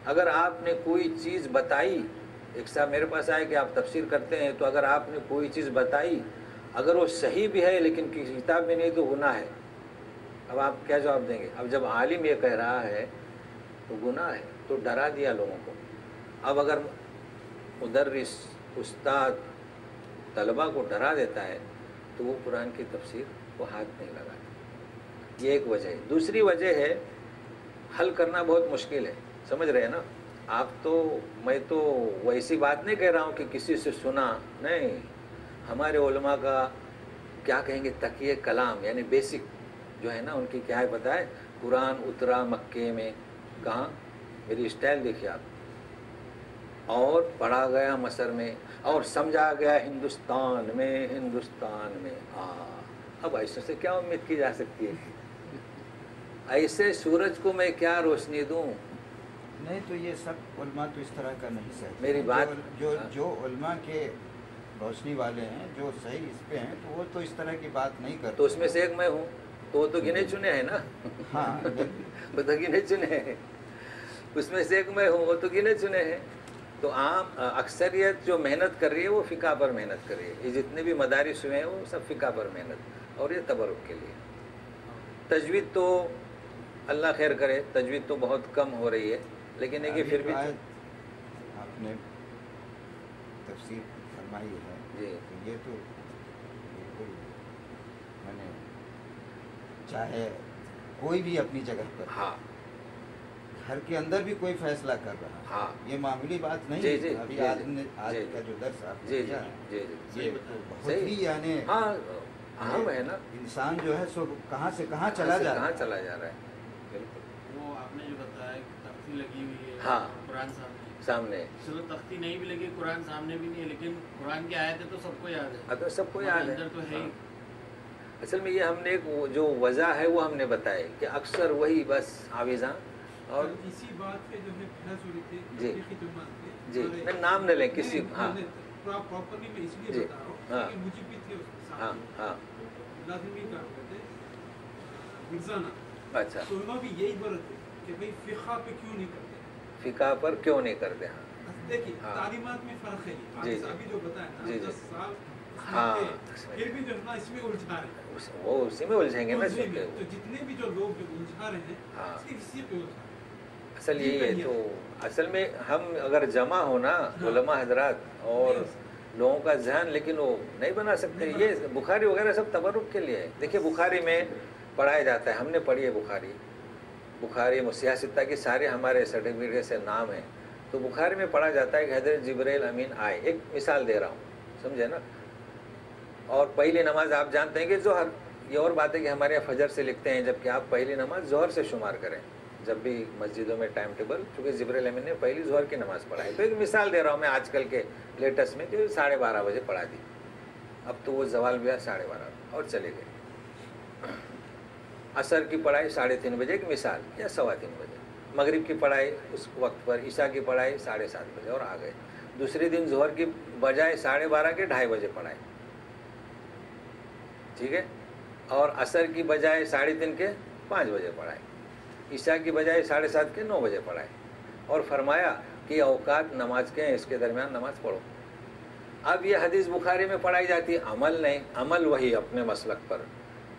اگر آپ نے کوئی چیز بتائی، ایک صاحب میرے پاس آئے کہ آپ تفسیر کرتے ہیں، تو اگر آپ نے کوئی چیز بتائی، اگر وہ صحیح بھی ہے لیکن کسی کتاب میں نہیں تو گناہ ہے، اب آپ کیا جواب دیں گے؟ اب جب عالم یہ کہہ رہا ہے تو گناہ ہے، تو ڈرا دیا لوگوں کو۔ اب اگر مدرس، استاد طلبہ کو ڈرا دیتا ہے تو وہ قرآن کی تفسیر کو ہاتھ نہیں لگاتا، یہ ایک وجہ ہے۔ دوسری وجہ ہے حل کرنا بہت مشکل ہے، سمجھ رہے ہیں نا آپ؟ تو میں تو ویسی بات نہیں کہہ رہا ہوں کہ کسی سے سنا، نہیں، ہمارے علماء کا کیا کہیں گے، تقیہ کلام، یعنی بیسک جو ہے نا ان کی کیا ہے پتہ ہے؟ قرآن اترا مکے میں، کہاں؟ میری اسٹائل دیکھیے آپ، اور پڑھا گیا مصر میں، اور سمجھا گیا ہندوستان میں، ہندوستان میں۔ اب ایسے سے کیا امید کی جا سکتی ہے؟ ایسے سورج کو میں کیا روشنی دوں؟ نہیں تو یہ سب علماء تو اس طرح کا نہیں سکتے۔ میری بات جو علماء کے روشنی والے ہیں، جو صحیح اس پہ ہیں، تو وہ تو اس طرح کی بات نہیں کرتے۔ تو اس میں سے ایک میں ہوں، تو وہ تو گنے چنے ہیں نا، ہاں وہ تو گنے چنے ہیں، اس میں سے ایک میں ہوں، وہ تو گنے چنے ہیں۔ تو عام اکثریت جو محنت کر رہی ہے وہ فقہ پر محنت کر رہی ہے، یہ جتنے بھی مدارس ہوئے ہیں وہ سب فقہ پر محنت، اور یہ تبرک کے لیے۔ تجوید تو اللہ خیر کرے، تجوید تو بہت کم ہو رہی ہے، لیکن ہے کہ پھر بھی آپ نے تفسیر فرمائی ہے جی، یہ تو بالکل، میں نے چاہے کوئی بھی اپنی جگہ پر، ہاں، گھر کے اندر بھی کوئی فیصلہ کر رہا ہے، ہاں، یہ معمولی بات نہیں ہے۔ ابھی آج کا جو درس آپ نے دیا ہے، یہ بہت ہی یعنی ہاں اہم ہے نا، انسان جو ہے سو کہاں سے کہاں چلا جا رہا ہے۔ بالکل، وہ آپ نے جو بتایا کہ تختی لگی ہوئی ہے، ہاں، قرآن سامنے، چلو تختی نہیں بھی لگی، قرآن سامنے بھی نہیں ہے، لیکن قرآن کی آیتیں تو سب کو یاد ہے، تو سب کو یاد ہے، اندر تو ہے ہی۔ اصل میں یہ ہم نے جو وجہ ہے وہ ہم نے بتائی کہ اکثر وہی بس حافظاں، اور اسی بات پہ جو ہے بحث ہو رہی تھی جی تاریخی جماعت میں، جی، میں نام نہ لیں کسی، ہاں پراپرلی میں اس لیے بتا رہا ہوں کہ مجھے بھی تھے اس کے ہاں ساتھ، ہاں، لازمی کام کرتے مرزانہ، اچھا، تو انہوں بھی یہی برت ہے کہ بھئی فقہ پہ کیوں نہیں کرتے، فقہ پر کیوں نہیں کرتے؟ ہاں دیکھیے تعلیمات میں فرق ہے، ابھی جو بتایا نا 10 سال ہاں، پھر بھی جو ہے نا اس میں الجھا رہے ہیں، وہ اسی میں الجھیں گے نا، تو جتنے بھی جو لوگ جو الجھا رہے ہیں صرف اسی پہ الجھا رہے ہیں۔ اصل یہی ہے، تو اصل میں ہم اگر جمع ہونا علماء حضرات اور لوگوں کا ذہن، لیکن وہ نہیں بنا سکتے۔ یہ بخاری وغیرہ سب تبرک کے لیے ہے۔ دیکھیے بخاری میں پڑھایا جاتا ہے، ہم نے پڑھی ہے بخاری مسیح ستہ کی سارے ہمارے سرٹیفکیٹ سے نام ہیں، تو بخاری میں پڑھا جاتا ہے کہ حضرت جبرائیل امین آئے، ایک مثال دے رہا ہوں، سمجھے نا۔ اور پہلی نماز آپ جانتے ہیں کہ ظہر، یہ اور بات ہے کہ ہمارے یہاں فجر سے لکھتے ہیں، جبکہ آپ پہلی نماز ظہر سے شمار کریں جب بھی مسجدوں میں ٹائم ٹیبل، چونکہ جبرائیل امین نے پہلی ظہر کی نماز پڑھائی، تو ایک مثال دے رہا ہوں میں آج کل کے لیٹسٹ میں، جو 12:30 بجے پڑھا دی، اب تو وہ زوال بھی 12:30 اور چلے گئے۔ عصر کی پڑھائی 3:30 بجے، ایک مثال، یا 3:15 بجے۔ مغرب کی پڑھائی اس وقت پر، عشاء کی پڑھائی 7:30 بجے، اور آ گئے۔ دوسرے دن ظہر کی بجائے 12:30 کے 2:30 بجے پڑھائی، ٹھیک ہے، اور عصر کی بجائے 3:30 کے 5 بجے پڑھائی، عشاء کی بجائے 7:30 کے 9 بجے پڑھائی، اور فرمایا کہ اوقات نماز کے ہیں، اس کے درمیان نماز پڑھو۔ اب یہ حدیث بخاری میں پڑھائی جاتی ہے، عمل نہیں، عمل وہی اپنے مسلک پر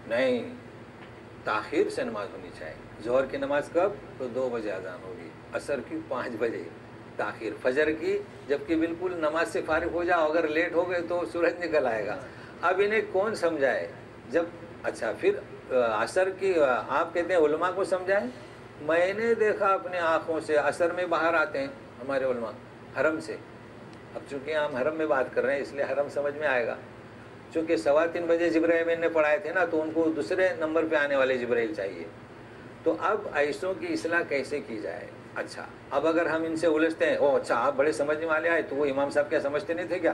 نہیں، تاخیر سے نماز ہونی چاہیے، ظہر کی نماز کب؟ تو 2 بجے اذان ہوگی، عصر کی 5 بجے تاخیر، فجر کی جبکہ بالکل نماز سے فارغ ہو جاؤ، اگر لیٹ ہو گئے تو سورج نکل آئے گا۔ اب انہیں کون سمجھائے؟ جب اچھا پھر عصر کی آپ کہتے ہیں علماء کو سمجھائیں؟ میں نے دیکھا اپنے آنکھوں سے عصر میں باہر آتے ہیں ہمارے علماء حرم سے، اب چونکہ ہم حرم میں بات کر رہے ہیں اس لیے حرم سمجھ میں آئے گا، چونکہ 3:15 بجے جبرائیل امین نے پڑھائے تھے نا، تو ان کو دوسرے نمبر پہ آنے والے جبرائیل چاہیے۔ تو اب ایسوں کی اصلاح کیسے کی جائے؟ اچھا اب اگر ہم ان سے الجھتے ہیں، او اچھا آپ بڑے سمجھنے والے آئے تو وہ امام صاحب کیا سمجھتے نہیں تھے کیا؟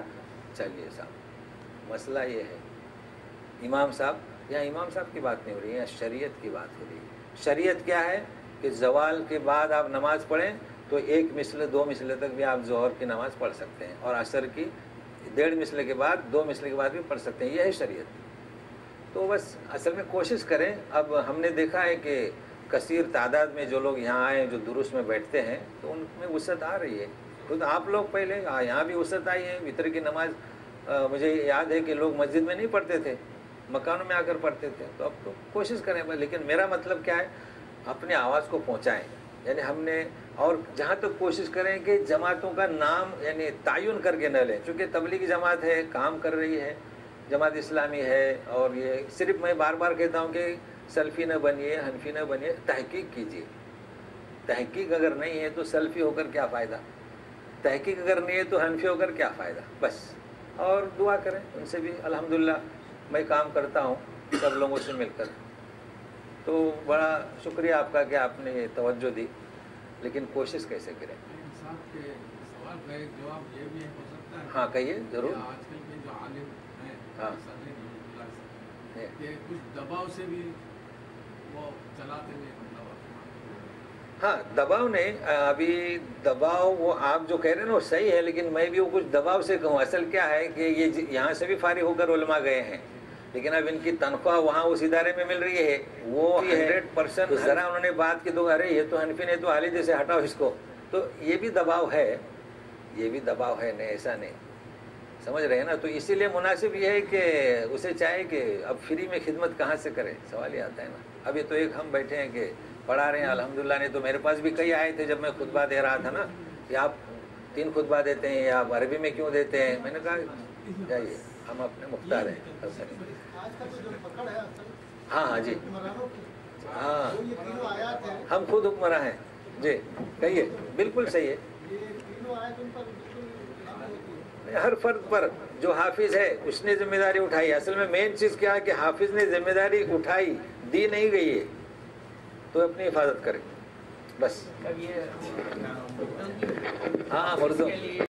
چلیے صاحب مسئلہ یہ ہے، امام صاحب، یہاں امام صاحب کی بات نہیں ہو رہی ہے، یہاں شریعت کی بات ہو رہی ہے۔ شریعت کیا ہے کہ زوال کے بعد آپ نماز پڑھیں تو 1 مثل 2 مثل تک بھی آپ ظہر کی نماز پڑھ سکتے ہیں، اور عصر کی 1.5 مثل کے بعد 2 مثل کے بعد بھی پڑھ سکتے ہیں، یہ ہے شریعت۔ تو بس اصل میں کوشش کریں۔ اب ہم نے دیکھا ہے کہ کثیر تعداد میں جو لوگ یہاں آئے جو دروس میں بیٹھتے ہیں تو ان میں وسعت آ رہی ہے، خود آپ لوگ پہلے یہاں بھی وسعت آئی ہے۔ وطر کی نماز مجھے یاد ہے کہ لوگ مسجد میں نہیں پڑھتے تھے، مکانوں میں آ کر پڑھتے تھے، تو اب تو کوشش کریں۔ لیکن میرا مطلب کیا ہے، اپنے آواز کو پہنچائیں، یعنی ہم نے، اور جہاں تک کوشش کریں کہ جماعتوں کا نام یعنی تعین کر کے نہ لیں، چونکہ تبلیغی جماعت ہے، کام کر رہی ہے، جماعت اسلامی ہے، اور یہ صرف میں بار بار کہتا ہوں کہ سلفی نہ بنیے، حنفی نہ بنیے، تحقیق کیجیے۔ تحقیق اگر نہیں ہے تو سلفی ہو کر کیا فائدہ، تحقیق اگر نہیں ہے تو حنفی ہو کر کیا فائدہ، بس۔ اور دعا کریں ان سے بھی، الحمدللہ میں کام کرتا ہوں سب لوگوں سے مل کر، تو بڑا شکریہ آپ کا کہ آپ نے یہ توجہ دی، لیکن کوشش کیسے کریں؟ صاحب کے سوال کا ایک جواب یہ بھی ہو سکتا ہے، ہاں کہیے ضرور۔ آج کل کے جو عالم ہیں، ہاں کہ کچھ دباؤ سے بھی وہ چلاتے ہوئے، مطلب ہاں دباؤ نہیں، ابھی دباؤ وہ آپ جو کہہ رہے ہیں نا وہ صحیح ہے، لیکن میں بھی وہ کچھ دباؤ سے کہوں۔ اصل کیا ہے کہ یہ یہاں سے بھی فارغ ہو کر علماء گئے ہیں، لیکن اب ان کی تنخواہ وہاں اس ادارے میں مل رہی ہے، وہ 100%۔ ذرا انہوں نے بات کی تو ارے یہ تو حنفی نے تو حالی جیسے ہٹاؤ اس کو، تو یہ بھی دباؤ ہے، یہ بھی دباؤ ہے، نہیں ایسا نہیں، سمجھ رہے ہیں نا۔ تو اسی لیے مناسب یہ ہے کہ اسے چاہے کہ اب فری میں خدمت کہاں سے کرے، سوال یہ آتا ہے نا۔ ابھی تو ایک ہم بیٹھے ہیں کہ پڑھا رہے ہیں، الحمدللہ نے تو میرے پاس بھی کئی آئے تھے جب میں خطبہ دے رہا تھا نا، کہ آپ 3 خطبہ دیتے ہیں یا آپ عربی میں کیوں دیتے ہیں؟ میں نے کہا جائیے ہم اپنے مختار ہیں۔ ہاں ہاں جی ہاں، ہم خود حکمراں ہیں جی، کہیے بالکل صحیح ہے۔ ہر فرد پر جو حافظ ہے اس نے ذمہ داری اٹھائی، اصل میں مین چیز کیا ہے کہ حافظ نے ذمہ داری اٹھائی، دی نہیں گئی ہے، تو اپنی حفاظت کرے بس۔ ہاں مردوں